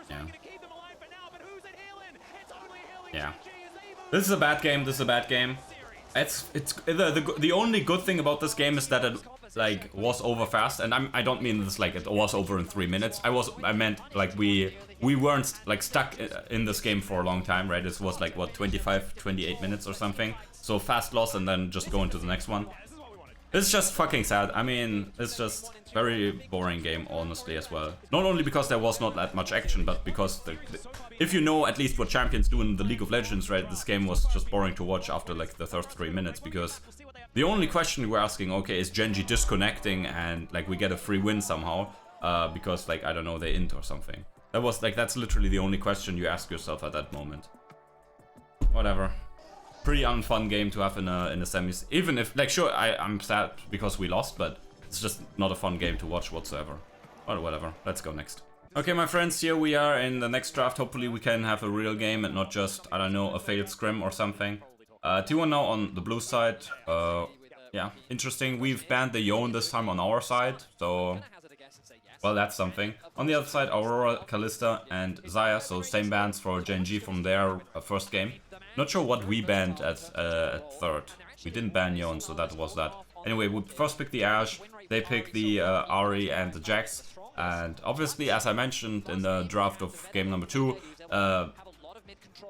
A: Yeah. Yeah. This is a bad game, this is a bad game. It's the only good thing about this game is that it, like, was over fast, and I don't mean this like it was over in 3 minutes. I meant like we weren't like stuck in this game for a long time, right? This was like what, 28 minutes or something. So fast loss and then just go into the next one. It's just fucking sad. I mean, it's just very boring game, honestly, as well. Not only because there was not that much action, but because if you know at least what champions do in the League of Legends, right, this game was just boring to watch after like the first 3 minutes, because the only question we're asking, okay, is GenG disconnecting and like we get a free win somehow, because like, I don't know, they int or something. That was like, that's literally the only question you ask yourself at that moment. Whatever. Pretty unfun game to have in a semis. Even if, like, sure, I'm sad because we lost, but it's just not a fun game to watch whatsoever. Or whatever, let's go next. Okay, my friends, here we are in the next draft. Hopefully we can have a real game and not just, I don't know, a failed scrim or something. T1 now on the blue side. Yeah, interesting. We've banned the Yone this time on our side, so well, that's something. On the other side, Aurora, Kalista, and Xayah, so same bans for GenG from their first game. Not sure what we banned at third. We didn't ban Yone, so that was that. Anyway, we first picked the Ashe, they picked the Ahri and the Jax. And obviously, as I mentioned in the draft of game number 2,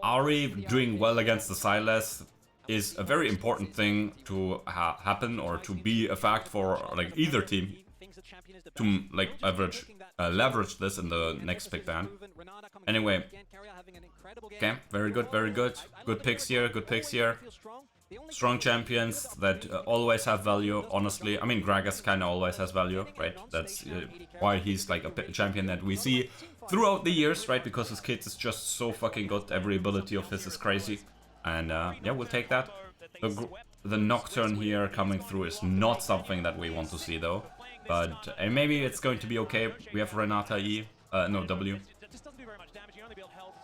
A: Ahri doing well against the Sylas is a very important thing to happen, or to be a fact for like either team to like leverage this in the next pick ban. Anyway, Okay, very good, very good. Good picks here, good picks here. Strong champions that always have value, honestly. I mean, Gragas kind of always has value, right? That's why he's like a champion that we see throughout the years, right? Because his kit is just so fucking good. Every ability of his is crazy. And yeah, we'll take that. The Nocturne here coming through is not something that we want to see, though. But maybe it's going to be okay. We have Renata E. No, W.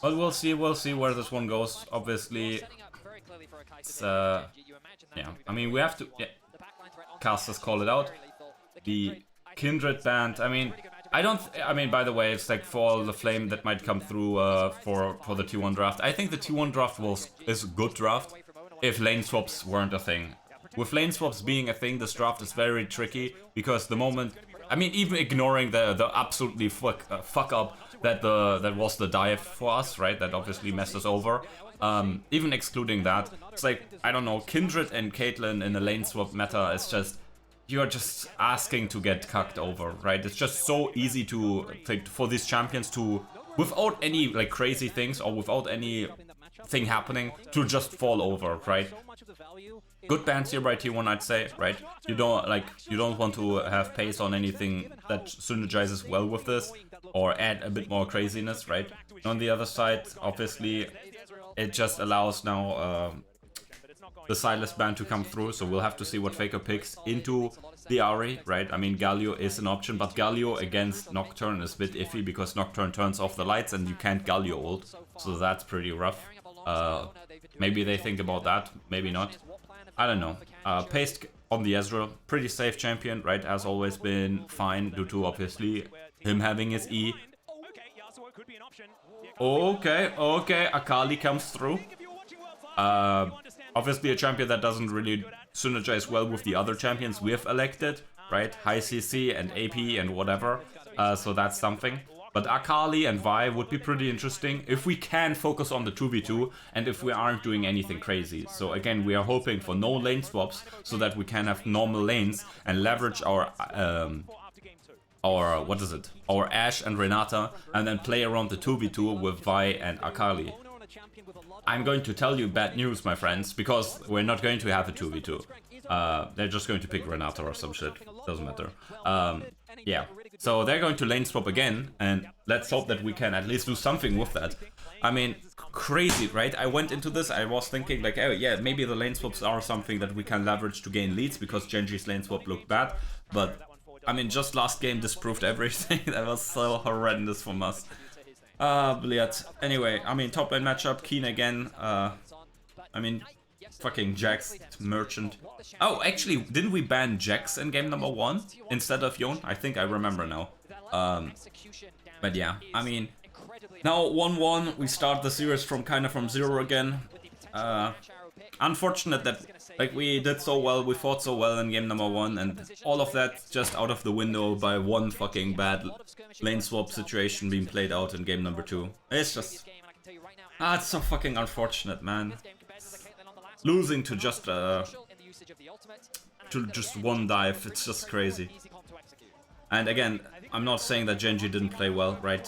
A: But we'll see where this one goes. Obviously, it's, yeah, I mean, we have to, yeah, casters call it out. The Kindred band, I mean, I mean, by the way, it's like Fall the Flame that might come through for the T1 draft. I think the T1 draft is a good draft if lane swaps weren't a thing. With lane swaps being a thing, this draft is very tricky because the moment, I mean, even ignoring the absolutely fuck up that was the dive for us, right? That obviously messed us over. Even excluding that, it's like, I don't know, Kindred and Caitlyn in the lane swap meta is just, you're just asking to get cucked over, right? It's just so easy for these champions to, without any like crazy things or without anything happening, to just fall over, right? Good bans here by T1, I'd say, right? You don't want to have pace on anything that synergizes well with this or add a bit more craziness, right? On the other side, obviously, it just allows now the Silas ban to come through, so we'll have to see what Faker picks into the Ahri, right? I mean, Galio is an option, but Galio against Nocturne is a bit iffy because Nocturne turns off the lights and you can't Galio ult, so that's pretty rough. Maybe they think about that, maybe not. I don't know. Paste on the Ezreal, pretty safe champion, right? Has always been fine due to obviously him having his E. Okay, Akali comes through. Obviously a champion that doesn't really synergize well with the other champions we have elected, right? High CC and AP and whatever, so that's something. But Akali and Vi would be pretty interesting if we can focus on the 2v2 and if we aren't doing anything crazy. So again, we are hoping for no lane swaps so that we can have normal lanes and leverage our Ashe and Renata and then play around the 2v2 with Vi and Akali. I'm going to tell you bad news, my friends, because we're not going to have a 2v2. They're just going to pick Renata or some shit. Doesn't matter. Yeah. So they're going to lane swap again, and let's hope that we can at least do something with that. I mean, crazy, right? I went into this, I was thinking like, oh yeah, maybe the lane swaps are something that we can leverage to gain leads because GenG's lane swap looked bad. But, I mean, just last game disproved everything. That was so horrendous from us. But anyway, I mean, top lane matchup, Keen again. I mean, fucking Jax, Merchant. Oh, actually, didn't we ban Jax in game number 1 instead of Yon? I think I remember now. But yeah, I mean, now 1-1, we start the series from from 0 again. Unfortunate that, like, we did so well, we fought so well in game number 1, and all of that just out of the window by one fucking bad lane swap situation being played out in game number 2. It's just, it's so fucking unfortunate, man. Losing to just one dive, it's just crazy. And again, I'm not saying that GenG didn't play well, right?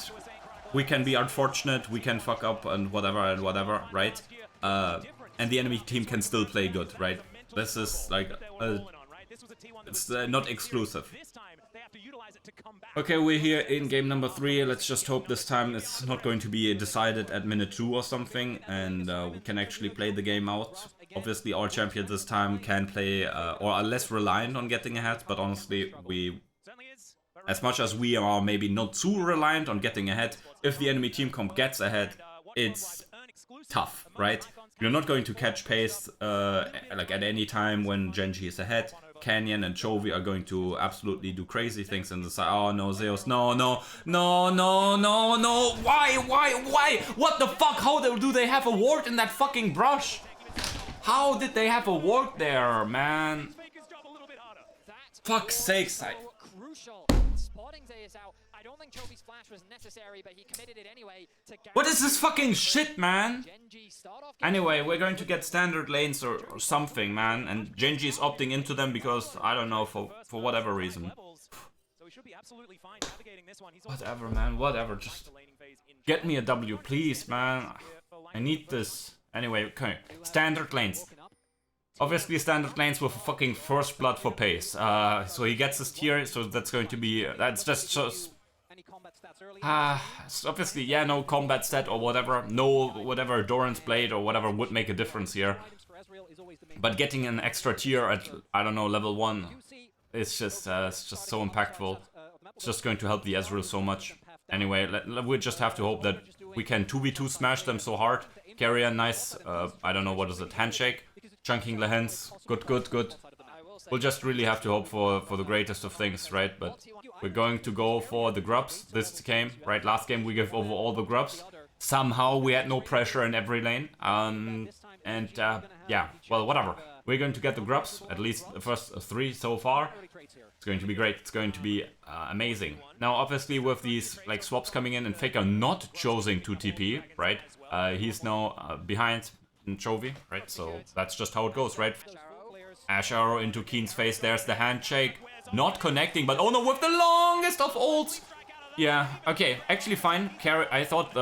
A: We can be unfortunate, we can fuck up and whatever, right? And the enemy team can still play good, right? This is like, it's not exclusive. Okay, we're here in game number 3. Let's just hope this time it's not going to be decided at minute 2 or something, and we can actually play the game out. Obviously, our champion this time can play, or are less reliant on getting ahead, but honestly, as much as we are maybe not too reliant on getting ahead, if the enemy team comp gets ahead, it's tough, right? You're not going to catch pace like at any time when GenG is ahead. Canyon and Chovy are going to absolutely do crazy things in the side. Oh no, Zeus, no. Why? What the fuck? How do they have a ward in that fucking brush? How did they have a ward there, man? Fuck's sakes, What is this fucking shit, man? Anyway, we're going to get standard lanes or something, man. And GenG is opting into them because, I don't know, for whatever reason. Whatever, man, whatever. Just get me a W, please, man. I need this. Anyway, okay. Standard lanes. Obviously standard lanes with a fucking first blood for pace. So he gets his tier, so that's going to be... That's just... obviously, yeah, no combat stat or whatever. No whatever Doran's Blade or whatever would make a difference here. But getting an extra tier at, I don't know, level 1, it's just so impactful. It's just going to help the Ezreal so much. Anyway, we just have to hope that we can 2v2 smash them so hard. Keria, nice, I don't know, what is it, handshake? Chunking the hands, good. We'll just really have to hope for the greatest of things, right? But we're going to go for the grubs this game, right? Last game we gave over all the grubs. Somehow we had no pressure in every lane. Yeah, well, whatever. We're going to get the grubs, at least the first 3 so far. It's going to be great, it's going to be amazing. Now, obviously, with these like swaps coming in and Faker not choosing to TP, right? He's now behind in Chovy, right? So that's just how it goes, right? Ash arrow into Keen's face, there's the handshake. Not connecting, but oh no, with the longest of ults! Yeah, okay, actually fine. I thought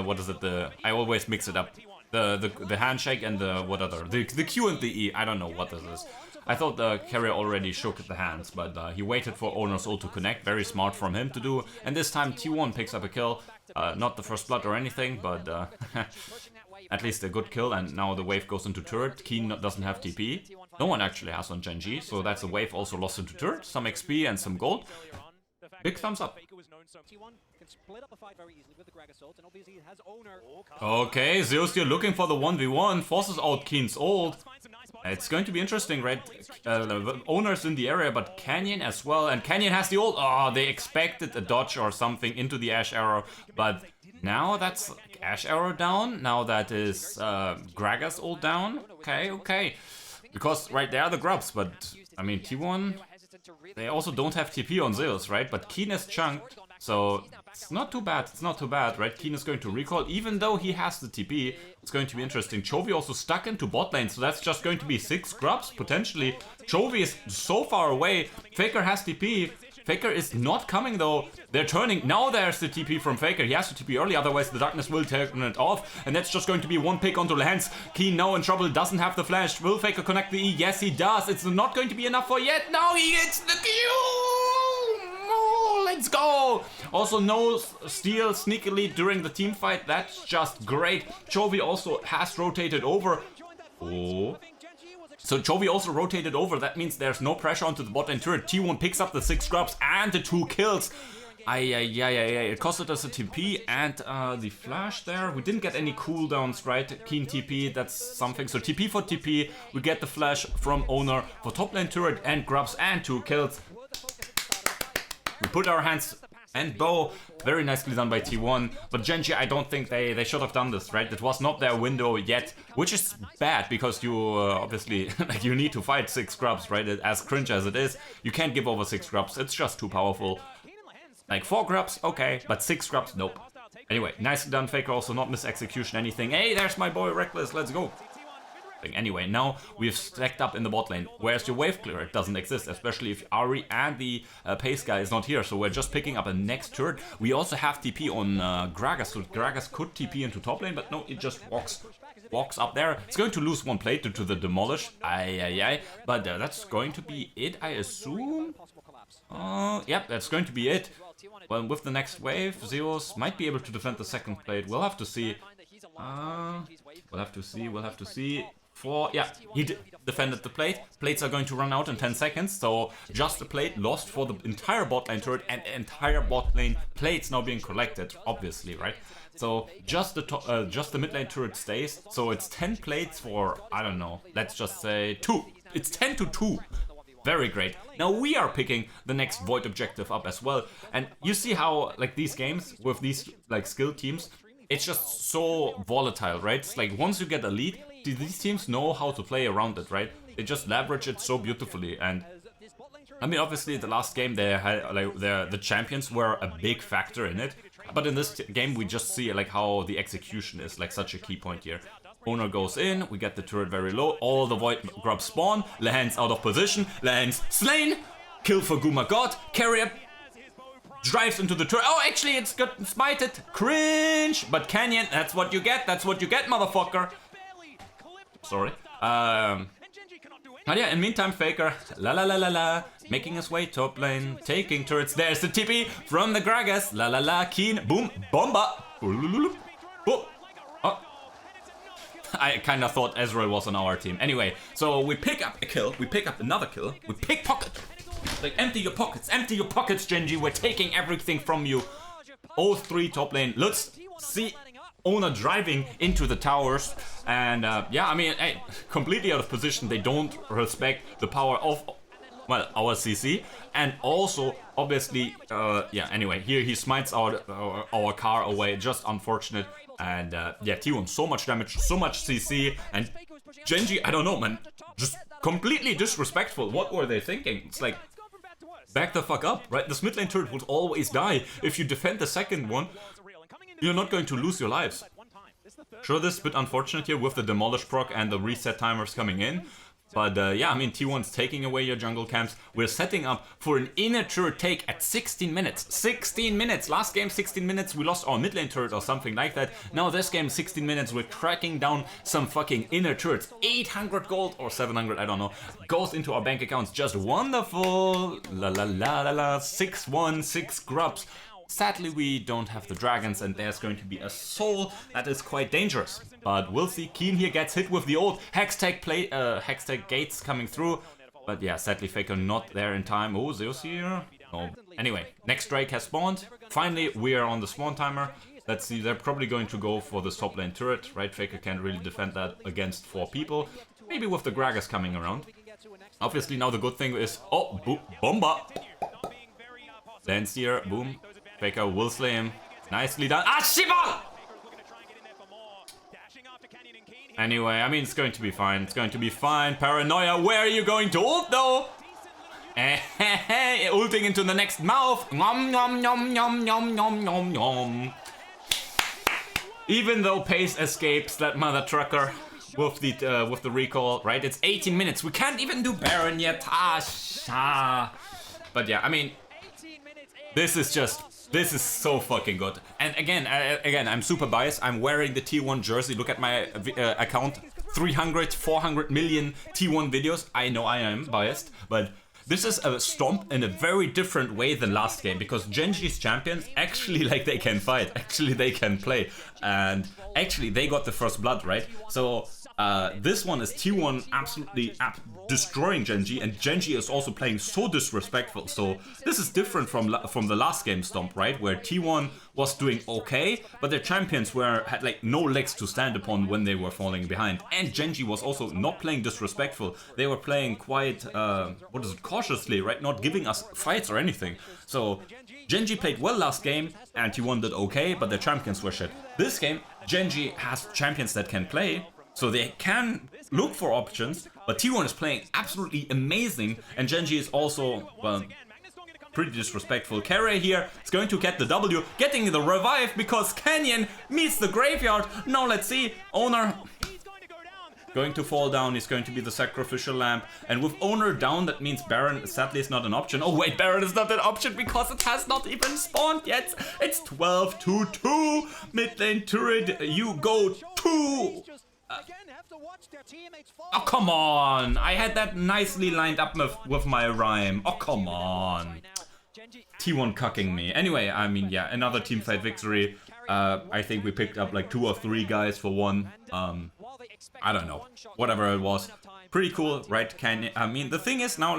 A: what is it, I always mix it up. The handshake and the, what other? The Q and the E, I don't know what this is. I thought the Keria already shook the hands, but he waited for Owner's ult to connect. Very smart from him to do. And this time T1 picks up a kill. Not the first blood or anything, but at least a good kill. And now the wave goes into turret. Keen doesn't have TP. No one actually has on GenG, so that's a wave also lost into turret. Some XP and some gold. Big thumbs up. Okay, Zeus here looking for the 1v1, forces out Keen's ult. It's going to be interesting, right? Owner's in the area, but Canyon as well. And Canyon has the ult. Oh, they expected a dodge or something into the Ash arrow. But now that's Ash arrow down. Now that is Gragas ult down. Okay. Because, right, there are the grubs. But, I mean, T1... They also don't have TP on Zeus, right? But Keen is chunked, so it's not too bad, right? Keen is going to recall, even though he has the TP. It's going to be interesting. Chovy also stuck into bot lane, so that's just going to be 6 grubs, potentially. Chovy is so far away. Faker has TP. Faker is not coming though. They're turning. Now there's the TP from Faker. He has to TP early, otherwise the darkness will turn it off. And that's just going to be one pick onto the hands. Keen now in trouble, doesn't have the flash. Will Faker connect the E? Yes, he does. It's not going to be enough for yet. Now he hits the Q! Oh, let's go! Also no steal sneakily during the team fight. That's just great. Chovy also has rotated over. Oh. So Chovy also rotated over, that means there's no pressure onto the bot lane turret. T1 picks up the 6 grubs and the 2 kills. It costed us a TP and the flash there. We didn't get any cooldowns, right? Keen TP, that's something. So TP for TP, we get the flash from Owner for top lane turret and grubs and 2 kills. We put our hands and bow. Very nicely done by T1. But GenG, I don't think they should have done this, right? It was not their window yet, which is bad because you obviously like you need to fight 6 grubs, right? As cringe as it is, you can't give over 6 grubs. It's just too powerful. Like 4 grubs, okay, but 6 grubs, nope. Anyway, nicely done, Faker. Also not miss execution anything. Hey, there's my boy Reckless. Let's go. Anyway, now we've stacked up in the bot lane. Where's your wave clear? It doesn't exist, especially if Ahri and the pace guy is not here. So we're just picking up a next turret. We also have TP on Gragas, so Gragas could TP into top lane, but no, it just walks up there. It's going to lose 1 plate due to the demolish. But that's going to be it, I assume. Yep, that's going to be it. Well, with the next wave, Zeus might be able to defend the second plate. We'll have to see. We'll have to see. He defended the plate. Plates are going to run out in 10 seconds, so just the plate lost for the entire bot lane turret and entire bot lane plates now being collected, obviously, right? So just the mid lane turret stays, so it's 10 plates for, I don't know, let's just say 2. It's 10 to 2. Very great. Now we are picking the next void objective up as well, and you see how, like, these games with these, like, skill teams, it's just so volatile, right? It's like once you get a lead, these teams know how to play around it, right? They just leverage it so beautifully. And I mean, obviously the last game they had, like, the champions were a big factor in it, but in this game we just see like how the execution is like such a key point here. Owner goes in, we get the turret very low, all the void grubs spawn, lands out of position, lands slain, kill for Guma God, Keria drives into the turret. Oh, actually, it's got smited. Cringe. But Canyon, that's what you get. That's what you get, motherfucker. Sorry. But yeah, in the meantime, Faker, la la la la la, making his way top lane, taking turrets. There's the TP from the Gragas. La la la, Keen, boom, bomba. Oh. I kind of thought Ezreal was on our team. Anyway, so we pick up a kill, we pick up another kill, we pickpocket. Like, empty your pockets, GenG. We're taking everything from you. 0-3 top lane. Let's see Owner driving into the towers. And yeah, I mean, hey, completely out of position. They don't respect the power of, well, our CC. And also, obviously, yeah, anyway, here he smites our car away. Just unfortunate. And yeah, T1, so much damage, so much CC. And GenG, I don't know, man, just completely disrespectful. What were they thinking? It's like, back the fuck up, right? This mid lane turret would always die. If you defend the second one, you're not going to lose your lives. Sure, this is a bit unfortunate here with the demolish proc and the reset timers coming in. But yeah, I mean, T1's taking away your jungle camps. We're setting up for an inner turret take at 16 minutes. 16 minutes! Last game, 16 minutes, we lost our mid lane turret or something like that. Now this game, 16 minutes, we're cracking down some fucking inner turrets. 800 gold or 700, I don't know, goes into our bank accounts. Just wonderful! La la la la la, 6-1, 6 grubs. Sadly, we don't have the dragons, and there's going to be a soul that is quite dangerous. But we'll see. Keen here gets hit with the old Hextech gates coming through. But yeah, sadly, Faker not there in time. Oh, Zeus here. No. Anyway, next Drake has spawned. Finally, we are on the spawn timer. Let's see, they're probably going to go for this top lane turret, right? Faker can't really defend that against 4 people. Maybe with the Gragas coming around. Obviously, now the good thing is... Oh, bomba! Lands here, boom. Faker will slay him. Nicely done. Ah, Shiva! Anyway, I mean, it's going to be fine. It's going to be fine. Paranoia, where are you going to ult, though? Ulting into the next mouth. Nom, nom, nom, nom, nom, nom, nom, nom. Even though Pace escapes that mother trucker with the recall, right? It's 18 minutes. We can't even do Baron yet. But yeah, I mean, this is so fucking good. And again, I'm super biased. I'm wearing the T1 jersey. Look at my account. 300, 400 million T1 videos. I know I am biased, but this is a stomp in a very different way than last game, because GenG's champions actually, like, they can fight. Actually, they can play. And actually, they got the first blood, right? So this one is T1 absolutely destroying GenG, and GenG is also playing so disrespectful. So this is different from the last game stomp, right? Where T1 was doing okay, but their champions had like no legs to stand upon when they were falling behind. And GenG was also not playing disrespectful. They were playing quite, cautiously, right? Not giving us fights or anything. So GenG played well last game, and T1 did okay, but their champions were shit. This game, GenG has champions that can play, so they can look for options, but T1 is playing absolutely amazing, and GenG is also, well, pretty disrespectful. Keria here is going to get the W, getting the revive because Canyon meets the graveyard. Now let's see, Owner going to fall down. He's going to be the sacrificial lamb, and with Owner down, that means Baron sadly is not an option. Oh wait, Baron is not an option because it has not even spawned yet. It's 12-2. Mid lane turret, Yugioh 2. Oh, come on! I had that nicely lined up with my rhyme. Oh, come on. T1 cucking me. Anyway, I mean, yeah, another teamfight victory. I think we picked up like 2 or 3 guys for 1. I don't know. Whatever it was. Pretty cool, right? I mean, the thing is, now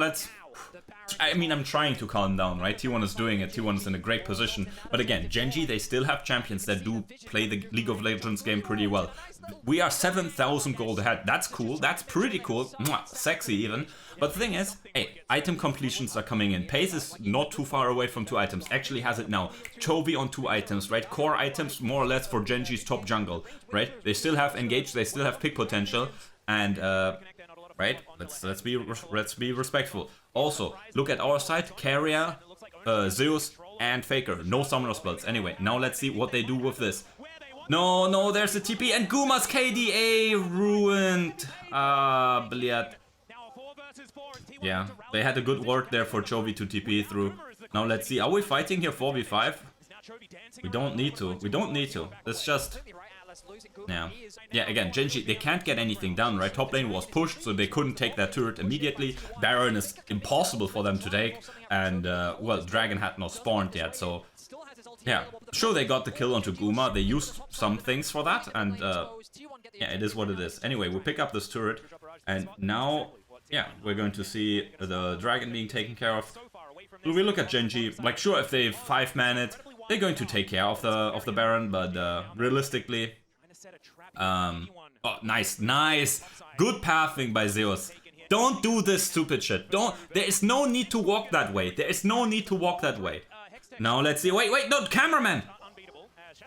A: I'm trying to calm down, right? T1 is doing it. T1 is in a great position. But again, GenG, they still have champions that do play the League of Legends game pretty well. We are 7,000 gold ahead. That's cool. That's pretty cool. Mwah, sexy even. But the thing is, hey, item completions are coming in. Pace is not too far away from 2 items. Actually has it now. Chovy on 2 items, right? Core items, more or less, for GenG's top jungle, right? They still have engage. They still have pick potential. And, right? Let's be respectful. Also, look at our side. Keria, Zeus, and Faker. No summoner spells. Anyway, now let's see what they do with this. No, there's the TP, and Guma's KDA ruined. Bliat. Yeah, they had a good ward there for Chovy to TP through. Now let's see, are we fighting here 4v5? We don't need to. We don't need to. It's just... Yeah. Yeah, again, GenG, they can't get anything done, right? Top lane was pushed, so they couldn't take that turret immediately. Baron is impossible for them to take. And, well, Dragon had not spawned yet, so... Yeah, sure, they got the kill onto Guma. They used some things for that, and, yeah, it is what it is. Anyway, we pick up this turret, and now... Yeah, we're going to see the Dragon being taken care of. Will we look at GenG? Like, sure, if they 5-man it, they're going to take care of the Baron, but realistically, oh, nice, nice, good pathing by Zeus. Don't do this stupid shit. Don't. There is no need to walk that way. There is no need to walk that way. Now let's see. Wait, no, cameraman.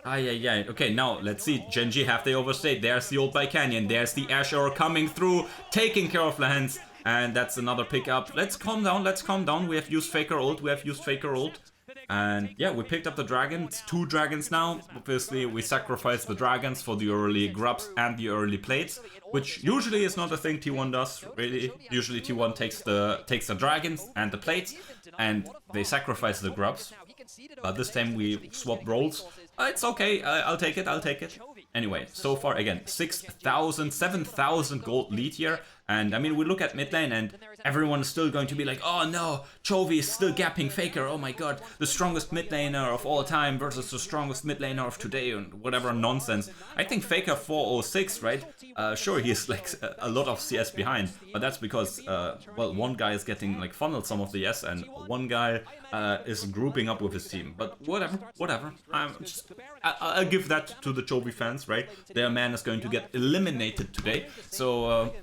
A: Yeah. Okay, now let's see. GenG, have they overstayed? There's the ult by Canyon. There's the Azure coming through, taking care of lands. And that's another pickup. Let's calm down, let's calm down. We have used Faker ult, And yeah, we picked up the dragons, 2 dragons now. Obviously, we sacrificed the dragons for the early grubs and the early plates, which usually is not a thing T1 does, really. Usually T1 takes the dragons and the plates, and they sacrifice the grubs. But this time we swap roles. It's okay, I'll take it. Anyway, so far, again, 6,000, 7,000 gold lead here. And I mean, we look at mid lane and everyone is still going to be like, oh no, Chovy is still gapping Faker, oh my god, the strongest mid laner of all time versus the strongest mid laner of today and whatever nonsense. I think Faker 406, right? Sure, he's like a lot of CS behind, but that's because, well, one guy is getting like funneled some of the S and one guy is grouping up with his team. But whatever. I'll give that to the Chovy fans, right? Their man is going to get eliminated today, so...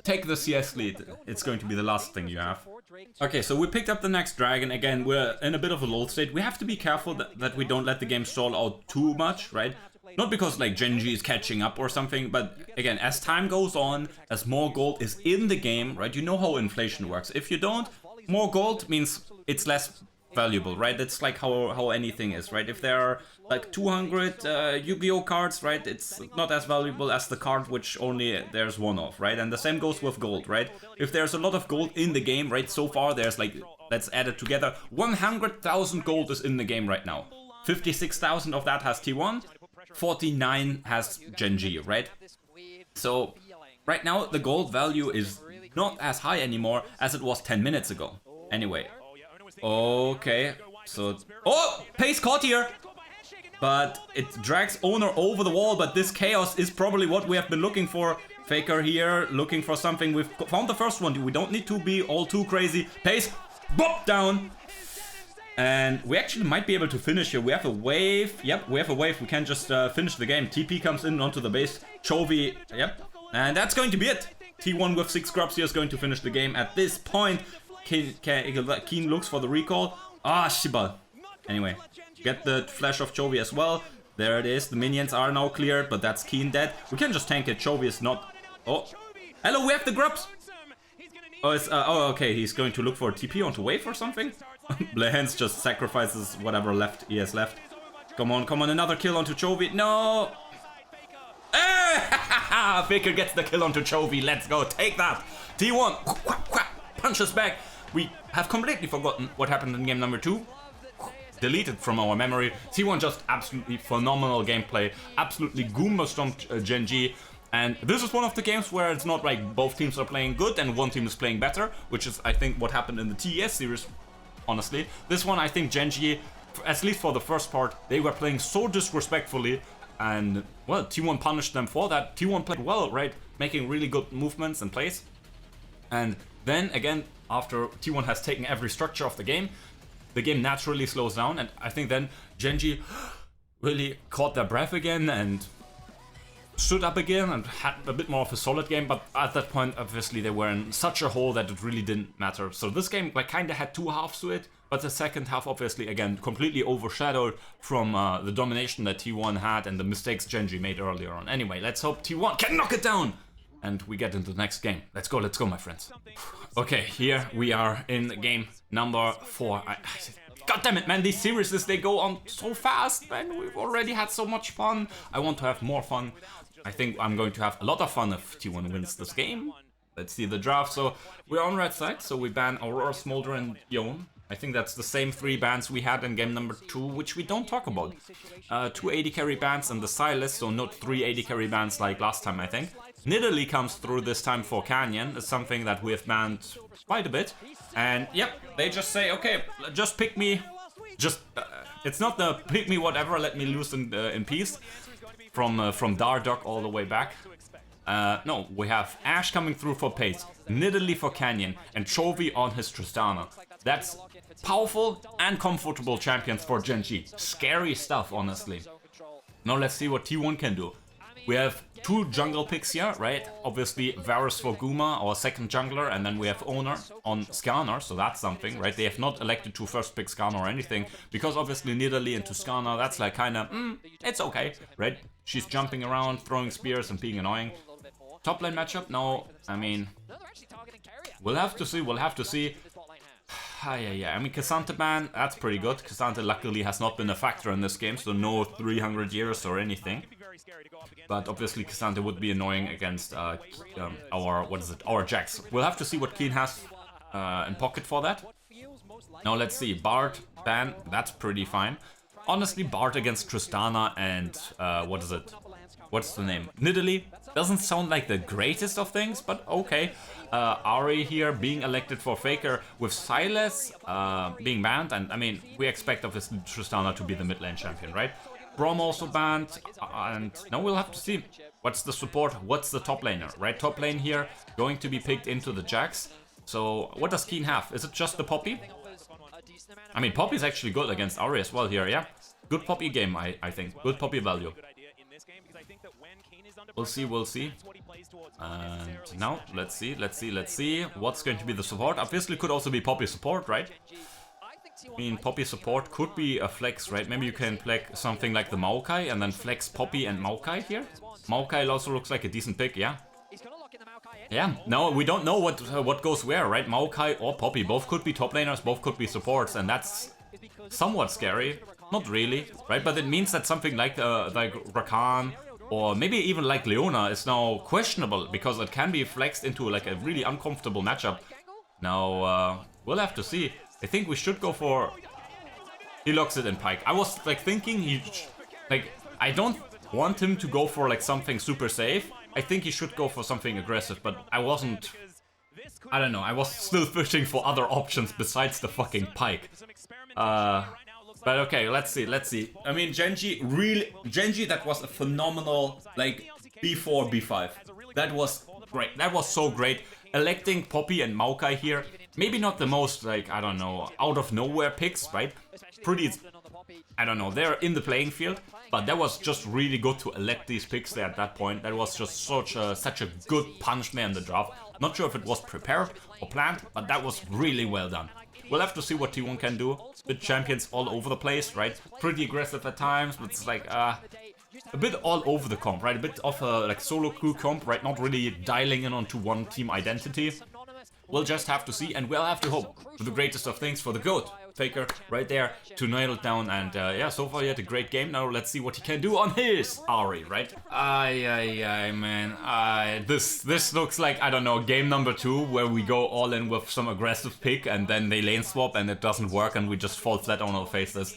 A: take the CS lead, it's going to be the last thing you have. Okay, so we picked up the next dragon. Again, we're in a bit of a lull state. We have to be careful that we don't let the game stall out too much, right? Not because like GenG is catching up or something, but again, as time goes on, as more gold is in the game, right? You know how inflation works. If you don't, more gold means it's less valuable, right? It's like how anything is, right? If there are like 200 Yugioh cards, right? It's not as valuable as the card which only there's one of, right? And the same goes with gold, right? If there's a lot of gold in the game, right? So far there's like, let's add it together, 100,000 gold is in the game right now. 56,000 of that has T1, 49 has GenG, right? So right now the gold value is not as high anymore as it was 10 minutes ago. Anyway. Okay, so... Oh! Pace caught here! But it drags Owner over the wall, but this chaos is probably what we have been looking for. Faker here, looking for something. We've found the first one. We don't need to be all too crazy. Pace, bop, down. And we actually might be able to finish here. We have a wave. Yep, we have a wave. We can just finish the game. TP comes in onto the base. Chovy, yep. And that's going to be it. T1 with 6 grubs here is going to finish the game at this point. Keen looks for the recall. Ah, Shibal. Anyway, get the flash of Chovy as well. There it is. The minions are now cleared, but that's Keen dead. We can just tank it. Chovy is not... Oh. Hello, we have the grubs. Oh, it's... oh, okay. He's going to look for a TP onto wave or something. Blehens just sacrifices whatever left he has left. Come on, another kill onto Chovy. No! Faker gets the kill onto Chovy. Let's go, take that. T1 punches back. We have completely forgotten what happened in game number 2. Deleted from our memory. T1 just absolutely phenomenal gameplay. Absolutely Guma stomped GenG. And this is one of the games where it's not like both teams are playing good and one team is playing better, which is, I think, what happened in the TES series, honestly. This one, I think GenG, at least for the first part, they were playing so disrespectfully, and, well, T1 punished them for that. T1 played well, right? Making really good movements and plays. And then, again, after T1 has taken every structure of the game naturally slows down, and I think then GenG really caught their breath again and stood up again and had a bit more of a solid game, but at that point, obviously, they were in such a hole that it really didn't matter. So this game, like, kind of had 2 halves to it, but the second half, obviously, again, completely overshadowed from the domination that T1 had and the mistakes GenG made earlier on. Anyway, let's hope T1 can knock it down! And we get into the next game. Let's go, my friends. Okay, here we are in game number 4. God damn it, man, these series, they go on so fast, man. We've already had so much fun. I want to have more fun. I think I'm going to have a lot of fun if T1 wins this game. Let's see the draft. So we're on red side, so we ban Aurora, Smolder, and Yone. I think that's the same 3 bans we had in game number 2, which we don't talk about. 2 AD carry bans in the Silas, so not 3 AD carry bans like last time, I think. Nidalee comes through this time for Canyon. It's something that we have banned quite a bit. And yep, they just say, okay, just pick me. Just, it's not the pick me whatever, let me loose in peace. From Dardock all the way back. No, we have Ash coming through for Pace, Nidalee for Canyon, and Chovy on his Tristana. That's powerful and comfortable champions for GenG. Scary stuff, honestly. Now let's see what T1 can do. We have 2 jungle picks here, right? Obviously Varus for Guma, our second jungler, and then we have Owner on Skarner, so that's something, right? They have not elected to first pick Skarner or anything, because obviously Nidalee into Skarner, that's like kinda, it's okay, right? She's jumping around, throwing spears and being annoying. Top lane matchup, no, I mean, we'll have to see. Yeah, I mean, K'Sante ban, that's pretty good. K'Sante luckily has not been a factor in this game, so no 300 years or anything. But obviously K'Sante would be annoying against our Jax. We'll have to see what Keen has in pocket for that. Now let's see, Bard ban, that's pretty fine. Honestly, Bard against Tristana and, what's the name? Nidalee doesn't sound like the greatest of things, but okay. Ahri here being elected for Faker with Silas being banned, and I mean, we expect obviously Tristana to be the mid lane champion, right? Braum also banned, and now we'll have to see what's the support, what's the top laner, right? Top lane here going to be picked into the Jax. So what does Keen have? Is it just the Poppy? I mean, Poppy's actually good against Ahri as well here, yeah. Good Poppy game, I think. Good Poppy value. We'll see. And now, let's see. What's going to be the support? Obviously, could also be Poppy support, right? I mean, Poppy support could be a flex, right? Maybe you can flex something like the Maokai and then flex Poppy and Maokai here. Maokai also looks like a decent pick, yeah. Yeah, no, we don't know what goes where, right? Maokai or Poppy, both could be top laners, both could be supports, and that's somewhat scary. Not really, right? But it means that something like Rakan or maybe even like Leona is now questionable because it can be flexed into like a really uncomfortable matchup. Now, we'll have to see. I think we should go for... He locks it in Pyke. I was like thinking I don't want him to go for like something super safe. I think he should go for something aggressive, but I wasn't... I don't know, I was still fishing for other options besides the fucking Pyke. But okay, let's see. I mean, GenG, that was a phenomenal, like, B4, B5. That was great. That was so great. Electing Poppy and Maokai here, maybe not the most, like, I don't know, out of nowhere picks, right? Pretty, I don't know, they're in the playing field, but that was just really good to elect these picks there at that point. That was just such a good punishment in the draft. Not sure if it was prepared or planned, but that was really well done. We'll have to see what T1 can do. With champions all over the place, right? Pretty aggressive at times, but it's like a bit all over the comp, right? A bit of a like solo queue comp, right? Not really dialing in onto one team identity. We'll just have to see, and we'll have to hope for the greatest of things for the GOAT, Faker, right there, to nail it down. And yeah, so far he had a great game. Now let's see what he can do on his Ahri, right? Man. This looks like, I don't know, game number 2, where we go all in with some aggressive pick, and then they lane swap, and it doesn't work, and we just fall flat on our faces.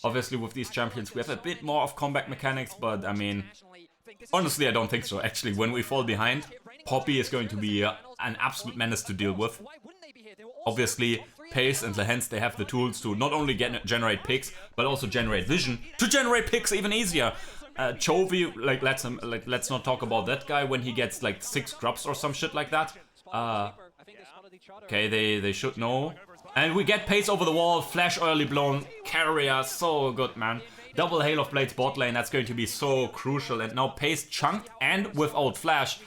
A: Obviously, with these champions, we have a bit more of combat mechanics, but I mean, honestly, I don't think so. Actually, when we fall behind, Poppy is going to be an absolute menace to deal with. Obviously, Pace and Lehens, they have the tools to not only generate picks, but also generate vision to generate picks even easier. Chovy, like, let's not talk about that guy when he gets like 6 drops or some shit like that. Okay, they should know. And we get Pace over the wall, flash early blown, Keria, so good, man. Double Hail of Blades bot lane, that's going to be so crucial. And now Pace chunked and without flash.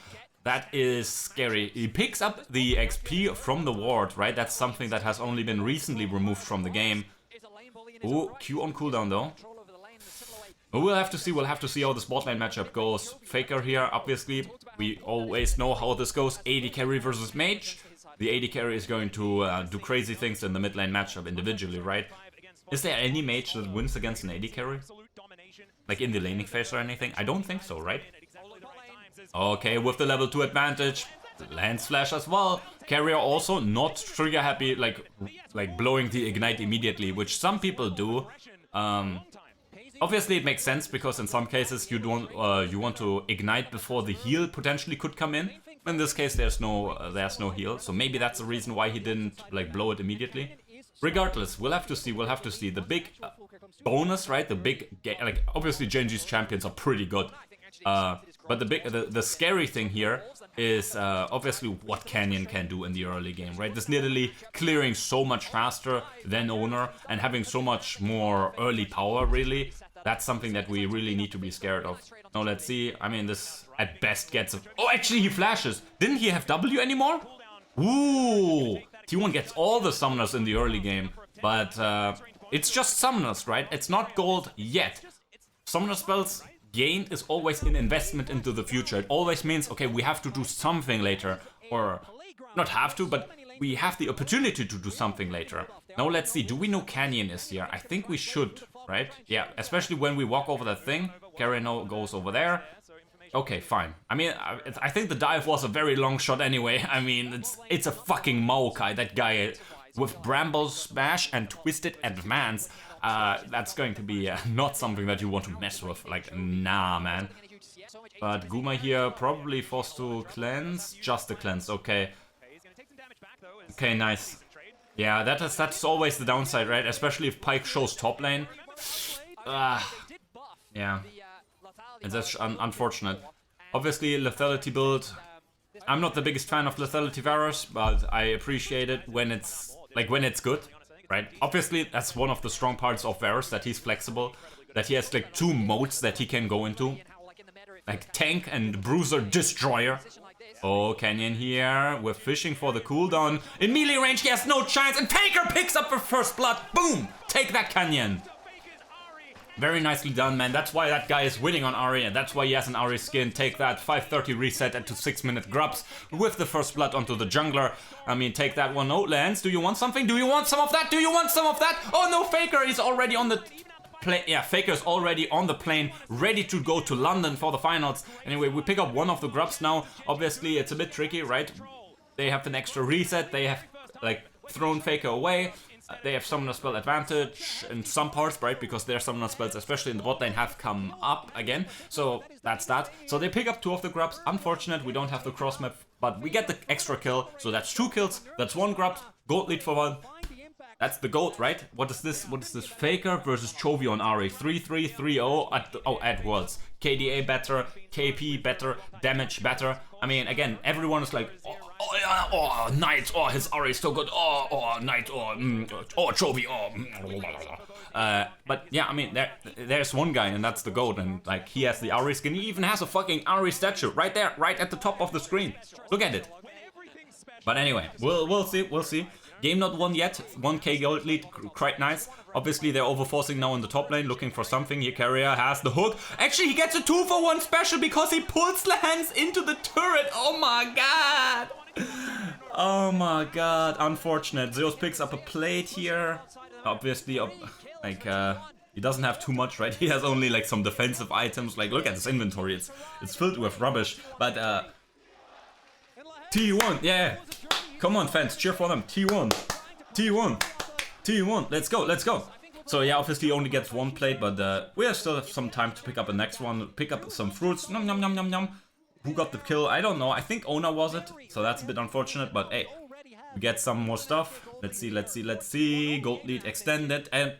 A: That is scary. He picks up the XP from the ward, right? That's something that has only been recently removed from the game. Ooh, Q on cooldown though. We'll have to see how this bot lane matchup goes. Faker here, obviously. We always know how this goes. AD carry versus mage. The AD carry is going to do crazy things in the mid lane matchup individually, right? Is there any mage that wins against an AD carry? Like in the laning phase or anything? I don't think so, right? Okay, with the level 2 advantage, Lance Flash as well. Keria also not trigger happy, like blowing the ignite immediately, which some people do. Obviously it makes sense because in some cases you don't you want to ignite before the heal potentially could come in. In this case there's no heal, so maybe that's the reason why he didn't like blow it immediately. Regardless, we'll have to see. The big bonus, right? The big like obviously GenG's champions are pretty good. But the scary thing here is obviously what Canyon can do in the early game, right? This Nidalee clearing so much faster than Owner and having so much more early power, really. That's something that we really need to be scared of. Now let's see. I mean, this at best gets a... Oh, actually he flashes. Didn't he have W anymore? Ooh! T1 gets all the summoners in the early game, but it's just summoners, right? It's not gold yet. Summoner spells gain is always an investment into the future. It always means, okay, we have to do something later. Or, not have to, but we have the opportunity to do something later. Now let's see, do we know Canyon is here? I think we should, right? Yeah, especially when we walk over that thing. Keria now goes over there. Okay, fine. I mean, I think the dive was a very long shot anyway. I mean, it's a fucking Maokai, that guy with Bramble Smash and Twisted Advance. That's going to be not something that you want to mess with. Like, nah, man. But Guma here probably forced to cleanse. Just a cleanse, okay. Okay, nice. Yeah, that's always the downside, right? Especially if Pyke shows top lane. Yeah. And that's unfortunate. Obviously, lethality build. I'm not the biggest fan of lethality Varus, but I appreciate it when it's good, right? Obviously, that's one of the strong parts of Varus, that he's flexible, that he has like 2 modes that he can go into, like tank and bruiser destroyer. Oh, Canyon here. We're fishing for the cooldown. In melee range, he has no chance, and Faker picks up the first blood. Boom! Take that, Canyon. Very nicely done, man. That's why that guy is winning on Ahri, and that's why he has an Ahri skin. Take that, 5:30 reset into 6-minute grubs with the first blood onto the jungler. I mean, take that one. Oh, Lance, do you want something? Do you want some of that? Do you want some of that? Oh no, Faker is already on the plane. Yeah, Faker's already on the plane, ready to go to London for the finals. Anyway, we pick up one of the grubs now. Obviously, it's a bit tricky, right? They have an extra reset. They have, like, thrown Faker away. They have summoner spell advantage in some parts, right? Because their summoner spells, especially in the bot lane, have come up again. So that's that. So they pick up 2 of the grubs. Unfortunate, we don't have the cross map, but we get the extra kill. So that's 2 kills. That's 1 grub. Gold lead for 1. That's the gold, right? What is this? What is this? Faker versus Chovy on Ahri. 3-3, 3-0 at Worlds. KDA better, KP better, damage better. I mean, again, everyone is like, oh, Knight, oh, his Ahri is so good, oh, Knight, oh, Chovy, but yeah, I mean, there's one guy, and that's the GOAT, and like, he has the Ahri skin. He even has a fucking Ahri statue right there, right at the top of the screen. Look at it. But anyway, we'll see. Game not won yet, 1k gold lead, quite nice. Obviously they're overforcing now in the top lane, looking for something. Here Keria has the hook. Actually he gets a 2-for-1 special because he pulls the hands into the turret. Oh my god. Oh my god, unfortunate. Zeus picks up a plate here. Obviously, he doesn't have too much, right? He has only like some defensive items. Like, look at his inventory, it's filled with rubbish. But T1, yeah. Come on, fans, cheer for them. T1, T1, T1. Let's go. So yeah, obviously he only gets 1 plate, but we still have some time to pick up the next one. Pick up some fruits. Nom nom nom nom nom. Who got the kill? I don't know. I think Ona was it. So that's a bit unfortunate, but hey, we get some more stuff. Let's see. Gold lead extended, and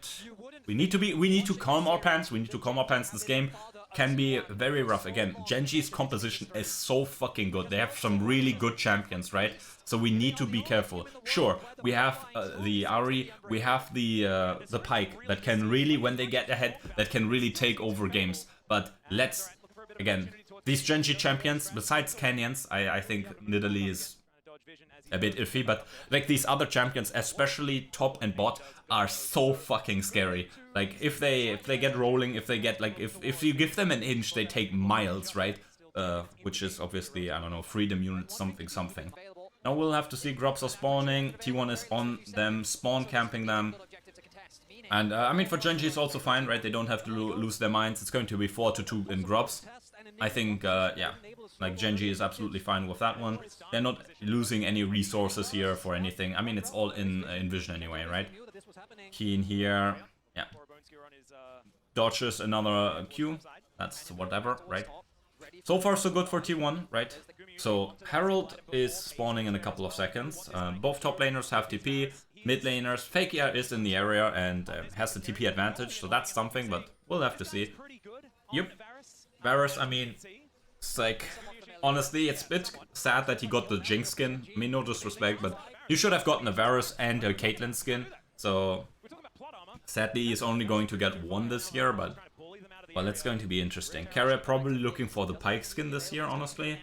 A: we need to calm our pants. This game can be very rough. Again, GenG's composition is so fucking good. They have some really good champions, right? So we need to be careful. Sure, we have the Ahri, we have the Pyke that can really, when they get ahead, that can really take over games. But let's, again, these GenG champions, besides Canyons, I think Nidalee is a bit iffy, but like these other champions, especially top and bot, are so fucking scary. Like if they get rolling, if they get like if you give them an inch, they take miles, right? Which is obviously, I don't know, freedom units, something. Now we'll have to see. Grubs are spawning. T1 is on them, spawn camping them. And I mean, for GenG it's also fine, right? They don't have to lose their minds. It's going to be 4-2 in grubs. I think, yeah, like GenG is absolutely fine with that one. They're not losing any resources here for anything. I mean, it's all in vision anyway, right? Keen here, yeah. Dodges another Q. That's whatever, right? So far, so good for T1, right? So Herald is spawning in a couple of seconds. Both top laners have TP. Mid laners, Faker is in the area and has the TP advantage, so that's something, but we'll have to see. Yep. Varus, I mean, it's like, honestly, it's a bit sad that he got the Jinx skin. I mean, no disrespect, but he should have gotten a Varus and a Caitlyn skin. So, sadly, he's only going to get one this year, but, well, it's going to be interesting. Keria probably looking for the Pyke skin this year, honestly.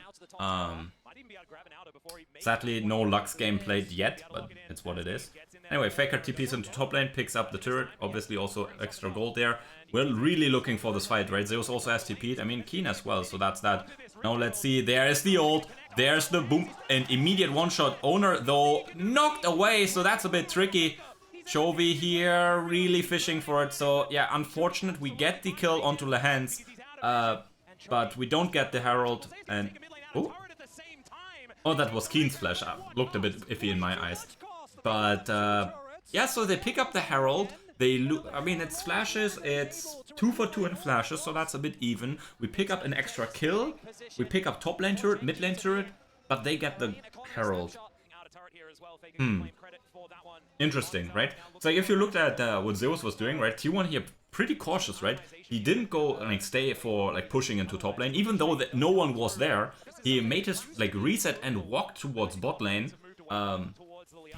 A: Sadly, no Lux game played yet, but it's what it is. Anyway, Faker TPs into top lane, picks up the turret, obviously also extra gold there. We're really looking for this fight, right? Zeus also has TP'd, I mean, Keen as well, so that's that. Now let's see, there is the ult, there's the boom, and immediate one-shot. Owner, though, knocked away, so that's a bit tricky. Chovy here, really fishing for it, so yeah, unfortunate, we get the kill onto Lehans, but we don't get the Herald, and... Oh, that was Keen's flash. Looked a bit iffy in my eyes. But, yeah, so they pick up the Herald. I mean, it's flashes. It's 2 for 2 in flashes, so that's a bit even. We pick up an extra kill. We pick up top lane turret, mid lane turret, but they get the Herald. Interesting, right? So if you looked at what Zeus was doing, right? T1 here pretty cautious, right? He didn't go like stay for like pushing into top lane, even though no one was there. He made his like reset and walked towards bot lane,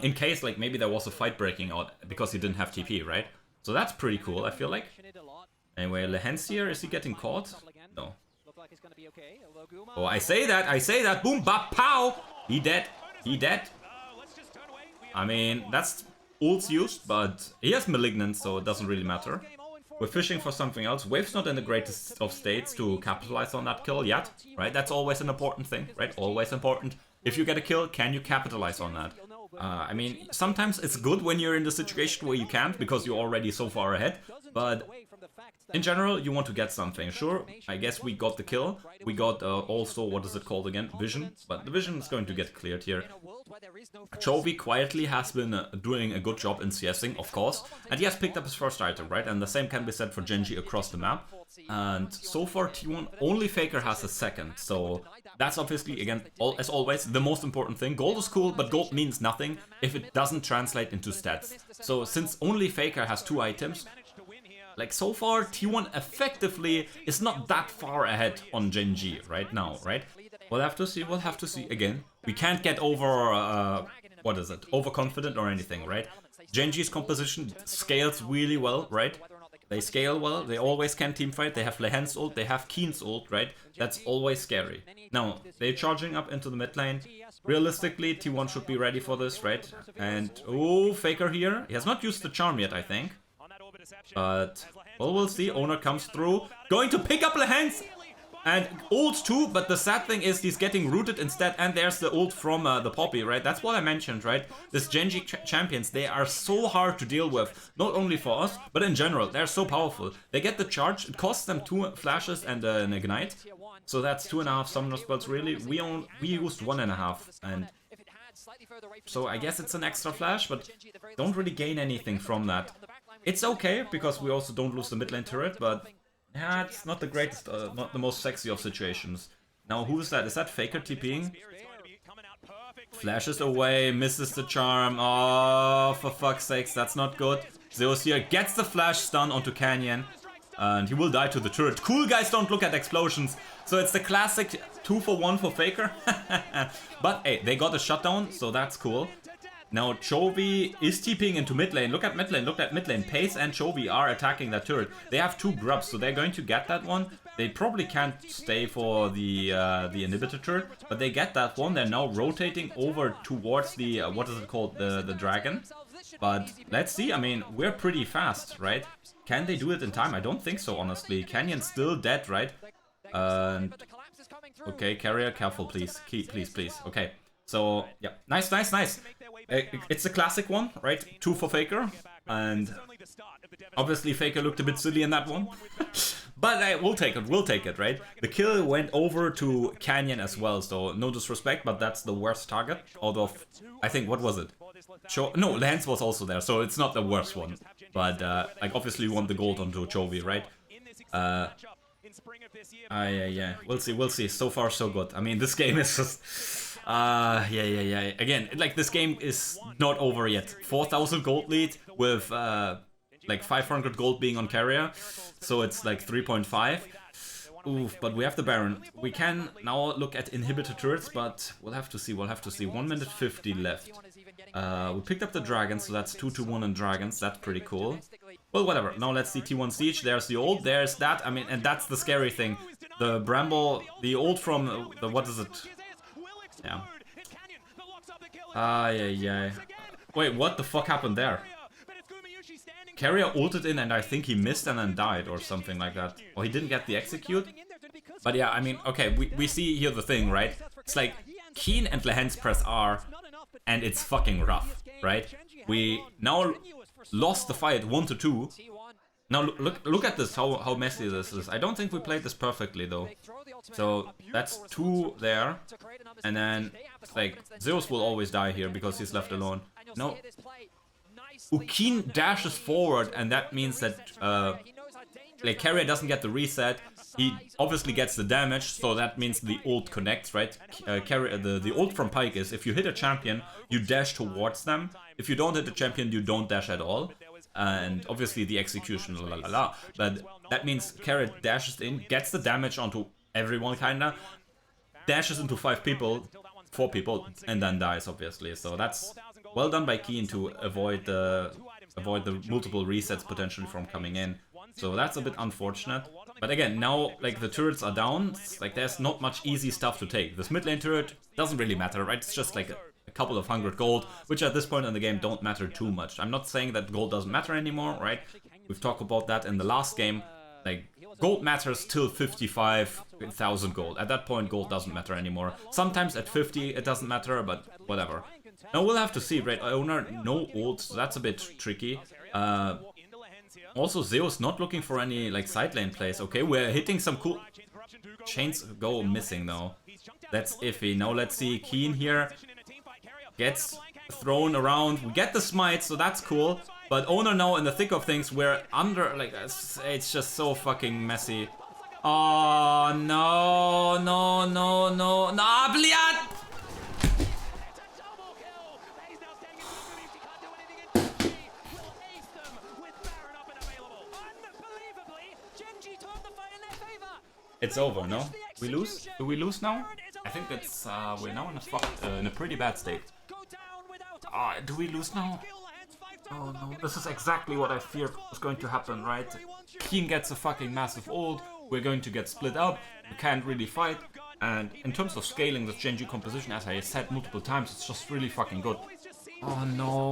A: in case like maybe there was a fight breaking out because he didn't have TP, right? So that's pretty cool, I feel like. Anyway, Lehans here, is he getting caught? No. Oh, I say that, boom, bap, pow! He dead, he dead. I mean, that's ults used, but he has Malignant, so it doesn't really matter. We're fishing for something else. Wave's not in the greatest of states to capitalize on that kill yet, right? That's always an important thing, right? Always important. If you get a kill, can you capitalize on that? I mean, sometimes it's good when you're in the situation where you can't because you're already so far ahead, but in general, you want to get something. Sure, I guess we got the kill. We got also, what is it called again? Vision, but the vision is going to get cleared here. Chovy quietly has been doing a good job in CSing, of course, and he has picked up his first item, right? And the same can be said for GenG across the map. And so far, T1, only Faker has a second, so that's obviously, again, as always, the most important thing. Gold is cool, but gold means nothing if it doesn't translate into stats. So since only Faker has 2 items, like so far, T1 effectively is not that far ahead on GenG right now, right? We'll have to see again. We can't get over, what is it, overconfident or anything, right? GenG's composition scales really well, right? They scale well, they always can teamfight, they have Lehans ult, they have Keen's ult, right? That's always scary. Now, they're charging up into the mid lane. Realistically, T1 should be ready for this, right? And, oh, Faker here. He has not used the charm yet, I think. But, well, we'll see. Owner comes through. Going to pick up Lehans! And ult too, but the sad thing is he's getting rooted instead, and there's the ult from the Poppy, right? That's what I mentioned, right? This GenG champions, they are so hard to deal with, not only for us, but in general, they're so powerful. They get the charge, it costs them 2 flashes and an ignite, so that's 2.5 summoner spells really. We used 1.5, and so I guess it's an extra flash, but don't really gain anything from that. It's okay, because we also don't lose the mid lane turret, but yeah, it's not the greatest, not the most sexy of situations. Now, who is that? Is that Faker TPing? Flashes away, misses the charm. Oh, for fuck's sakes, that's not good. Zeus here gets the flash stun onto Canyon. And he will die to the turret. Cool guys don't look at explosions. So it's the classic 2 for 1 for Faker. But hey, they got a shutdown, so that's cool. Now Chovy is TPing into mid lane. Look at mid lane, look at mid lane. Pace and Chovy are attacking that turret. They have 2 grubs, so they're going to get that one. They probably can't stay for the inhibitor turret, but they get that one. They're now rotating over towards the, what is it called, the dragon. But let's see, I mean, we're pretty fast, right? Can they do it in time? I don't think so, honestly. Canyon's still dead, right? Okay, Keria, careful, please. Please. Okay. So, yeah, nice. It's a classic one, right? 2 for Faker, and obviously Faker looked a bit silly in that one. But we'll take it, right? The kill went over to Canyon as well, so no disrespect, but that's the worst target out of, I think, what was it? No, Lance was also there, so it's not the worst one. But, like, obviously we want the gold onto Chovy, right? Yeah. We'll see. So far, so good. I mean, this game is just... yeah. Again, like, this game is not over yet. 4,000 gold lead with, like, 500 gold being on Keria. So it's, like, 3.5. Oof, but we have the Baron. We can now look at inhibitor turrets, but we'll have to see. 1 minute 50 left. We picked up the dragons, so that's 2-1 in dragons. That's pretty cool. Well, whatever. Now let's see T1 Siege. There's the ult. There's that. I mean, and that's the scary thing. The Bramble, the ult from the, what is it? Yeah. Yeah. Wait, what the fuck happened there? Keria ulted in and I think he missed and then died or something like that. Or he didn't get the execute. But yeah, I mean, okay, we see here the thing, right? It's like Keen and Lehens press R and it's fucking rough, right? We now lost the fight 1-2. Now look at this, how messy this is. I don't think we played this perfectly though. So that's 2 there. And then like Zeus will always die here because he's left alone. No. Keen dashes forward and that means that like Keria doesn't get the reset. He obviously gets the damage, so that means the ult connects, right? The ult from Pyke is if you hit a champion, you dash towards them. If you don't hit the champion, you don't dash at all. And obviously the execution, But that means Keria dashes in, gets the damage onto everyone kinda, dashes into 4 people, and then dies obviously. So that's well done by Keen to avoid the multiple resets potentially from coming in. So that's a bit unfortunate. But again, now like the turrets are down, like there's not much easy stuff to take. This mid lane turret doesn't really matter, right? It's just like a couple of 100 gold, which at this point in the game don't matter too much. I'm not saying that gold doesn't matter anymore, right? We've talked about that in the last game. Like, gold matters till 55,000 gold. At that point, gold doesn't matter anymore. Sometimes at 50, it doesn't matter, but whatever. Now we'll have to see, right? Owner, no ult, so that's a bit tricky. Also, Zeus not looking for any, like, side lane plays. Okay, we're hitting some cool... Chains go missing, though. That's iffy. Now let's see, Keen here gets thrown around. We get the smite, so that's cool. But Owner now in the thick of things, we're under, like, it's just so fucking messy. Oh, no, Bliat! It's over, no? We lose? Do we lose now? I think it's, we're now in a pretty bad state. Do we lose now? Oh no, this is exactly what I feared was going to happen, right? Keen gets a fucking massive ult, we're going to get split up, we can't really fight, and in terms of scaling the GenG composition, as I said multiple times, it's just really fucking good. Oh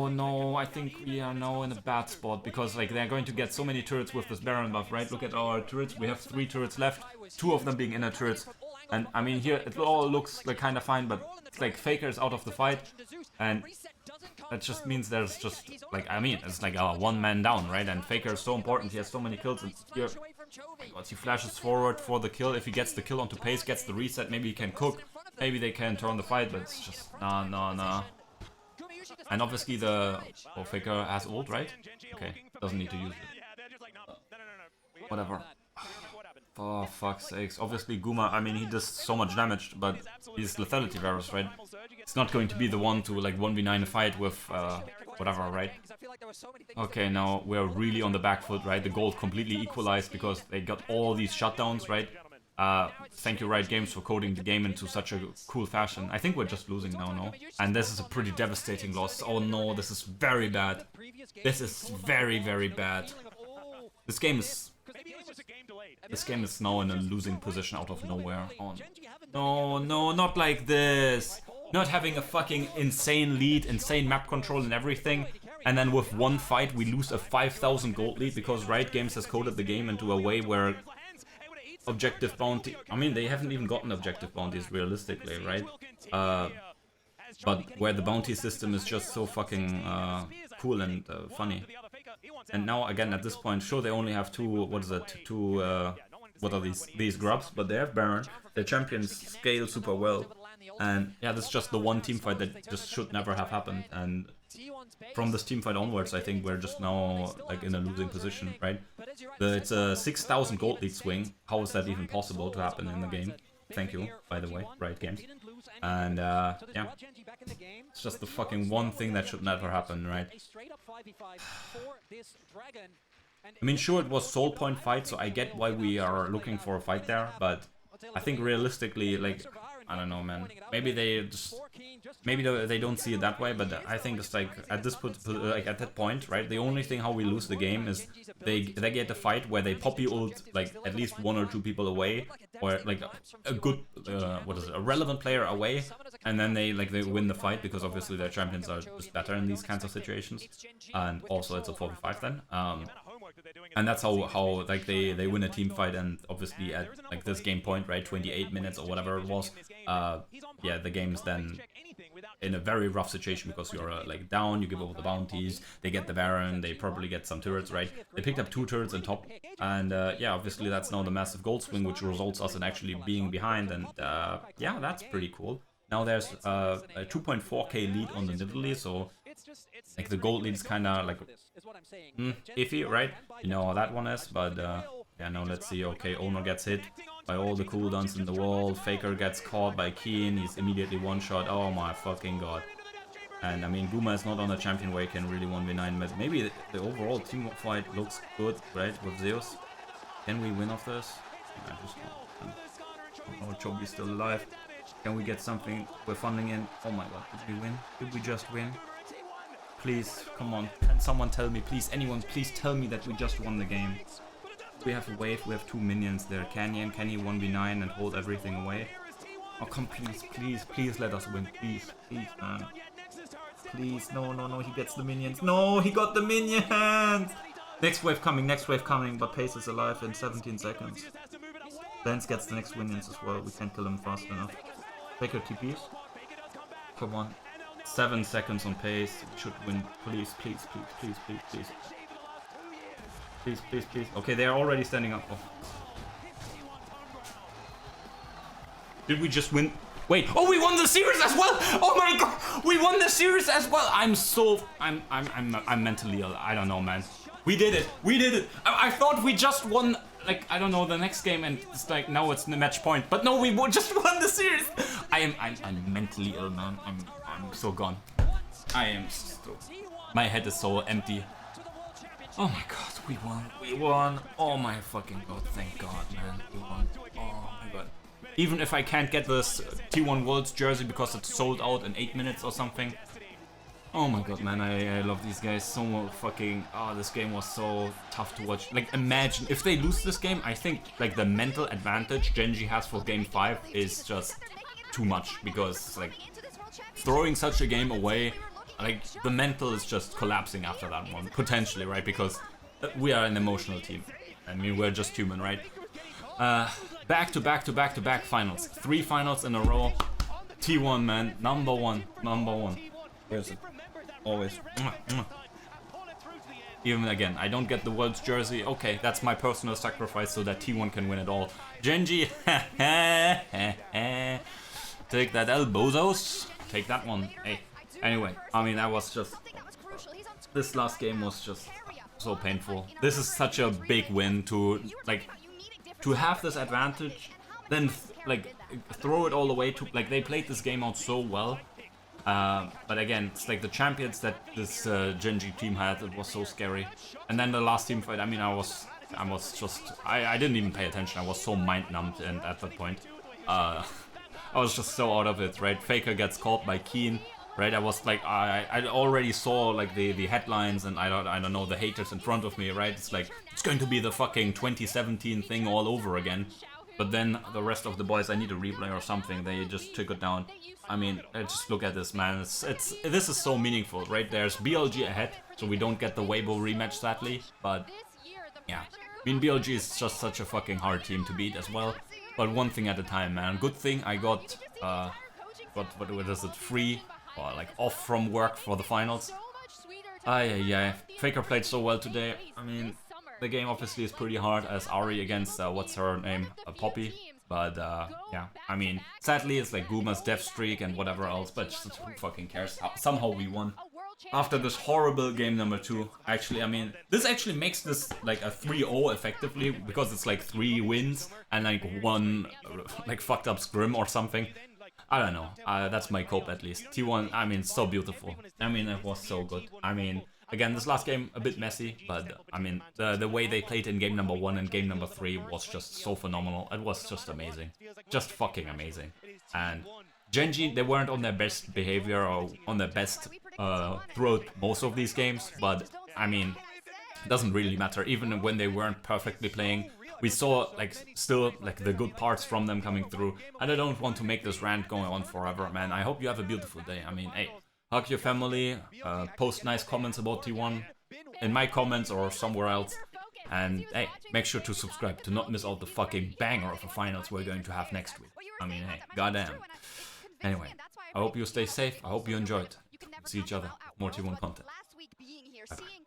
A: no, I think we are now in a bad spot, because like they're going to get so many turrets with this Baron buff, right? Look at our turrets, we have 3 turrets left, 2 of them being inner turrets, and I mean here it all looks like kind of fine, but it's like Faker is out of the fight, and that just means there's just, like, I mean, it's like a 1 man down, right? And Faker is so important, he has so many kills, and here, he flashes forward for the kill. If he gets the kill onto pace, gets the reset, maybe he can cook, maybe they can turn the fight, but it's just, nah. And obviously Faker has ult, right? Okay, doesn't need to use it. Whatever. For fuck's sakes. Obviously Guma, I mean, he does so much damage, but he's lethality virus, right? It's not going to be the one to like 1v9 a fight with whatever, right? Okay, now we're really on the back foot, right? The gold completely equalized because they got all these shutdowns, right? Thank you, Riot Games, for coding the game into such a cool fashion. I think we're just losing now, no? And this is a pretty devastating loss. Oh no, this is very bad. This is very, very bad. This game is now in a losing position out of nowhere. Oh, no, not like this. Not having a fucking insane lead, insane map control and everything. And then with 1 fight we lose a 5,000 gold lead because Riot Games has coded the game into a way where objective bounty... I mean, they haven't even gotten objective bounties realistically, right? But where the bounty system is just so fucking cool and funny. And now, again, at this point, sure, they only have 2 what are these grubs, but they have Baron. The champions scale super well, and yeah, this is just the one team fight that just should never have happened. And from this team fight onwards, I think we're just now like in a losing position, right? It's a 6,000 gold lead swing. How is that even possible to happen in the game? Thank you, by the way, Riot Games. And yeah, it's just the fucking one thing that should never happen, right? I mean, sure, it was soul point fight, so I get why we are looking for a fight there, but I think realistically, like, I don't know, man. Maybe they just, maybe they don't see it that way, but I think it's like at this like at that point, right? The only thing how we lose the game is they get a fight where they poppy ult like at least 1 or 2 people away, or like a good what is it, a relevant player away, and then they win the fight because obviously their champions are just better in these kinds of situations, and also it's a 4v5 then. And that's how like they win a team fight, and obviously at like this game point, right, 28 minutes or whatever it was, yeah, the game's then in a very rough situation because you're like down, you give over the bounties, they get the Baron, they probably get some turrets, right? They picked up 2 turrets on top, and yeah, obviously that's now the massive gold swing, which results us in actually being behind, and yeah, that's pretty cool. Now there's a 2.4k lead on the Nidalee, so like the gold lead is kind of like iffy, right? You know how that one is, but yeah, now let's see. Okay, Owner gets hit by all the cooldowns in the world. Faker gets caught by Keen, he's immediately one shot. Oh my fucking god. And I mean, Guma is not on a champion where he can really 1v9, but maybe the overall team fight looks good, right, with Zeus. Can we win off this? I just don't know. Chovy's still alive. Can we get something? We're funding in. Oh my god, did we win? Did we just win? Please, come on. Can someone tell me, please? Anyone, please tell me that we just won the game. We have a wave, we have 2 minions there. Canyon, can he 1v9 and hold everything away? Oh, come, please, please, please let us win. Please, please, man. Please, no, no, no, he gets the minions. No, he got the minions! Next wave coming, but Pace is alive in 17 seconds. Lance gets the next minions as well. We can't kill him fast enough. Faker TPs. Come on. 7 seconds on Pace. We should win. Please, please, please, please, please, please. Please, please, please. Okay, they're already standing up. Oh. Did we just win? Wait. Oh, we won the series as well. Oh my god. We won the series as well. I'm mentally ill. I don't know, man. We did it. We did it. I thought we just won, like, I don't know, the next game, and it's like now it's the match point. But no, we just won the series. I'm mentally ill, man. I'm so gone. I am so. My head is so empty. Oh my god, we won. We won. Oh my fucking god. Thank god, man. We won. Oh my god. Even if I can't get this T1 Worlds jersey because it's sold out in 8 minutes or something. Oh my god, man, I love these guys so fucking. Oh, this game was so tough to watch. Like, imagine if they lose this game. I think like the mental advantage GenG has for game 5 is just too much, because like throwing such a game away, like the mental is just collapsing after that one, potentially, right? Because we are an emotional team. I mean, we're just human, right? Back to back finals. 3 finals in a row. T1, man, number one. Where is it? Always. Even again, I don't get the Worlds jersey. Okay, that's my personal sacrifice so that T1 can win it all. GenG, take that, elbozos. Take that one. Hey. Anyway, I mean, that was just. This last game was just so painful. This is such a big win to like to have this advantage, then like throw it all away. To like they played this game out so well. But again, it's like the champions that this GenG team had, it was so scary. And then the last team fight, I mean, I didn't even pay attention. I was so mind-numbed, and at that point, I was just so out of it, right? Faker gets caught by Keen, right? I was like, I already saw like the headlines, and I don't know, the haters in front of me, right? It's like, it's going to be the fucking 2017 thing all over again. But then the rest of the boys, I need a replay or something, they just took it down. I mean, just look at this, man. This is so meaningful, right? There's BLG ahead, so we don't get the Weibo rematch, sadly. But yeah, I mean, BLG is just such a fucking hard team to beat as well. But one thing at a time, man. Good thing I got what is it, free or like off from work for the finals. Yeah. Faker played so well today. I mean, the game obviously is pretty hard as Ahri against, what's her name, Poppy. But yeah, I mean, sadly it's like Guma's death streak and whatever else, but just, who fucking cares? Somehow we won. After this horrible game number 2, actually, I mean, this actually makes this like a 3-0 effectively, because it's like 3 wins and like 1 like fucked up scrim or something. I don't know, that's my cope at least. T1, I mean, so beautiful. I mean, it was so good. I mean, again, this last game a bit messy, but I mean, the way they played in game number 1 and game number 3 was just so phenomenal. It was just amazing. Just fucking amazing. And GenG, they weren't on their best behavior or on their best throughout most of these games, but I mean, it doesn't really matter. Even when they weren't perfectly playing, we saw like still like the good parts from them coming through. And I don't want to make this rant going on forever, man. I hope you have a beautiful day. I mean, hey, hug your family, post nice comments about T1 in my comments or somewhere else. And hey, make sure to subscribe to not miss out the fucking banger of the finals we're going to have next week. I mean, hey, goddamn. Anyway, I hope you stay safe. I hope you enjoyed. See each other. More T1 content. Bye-bye.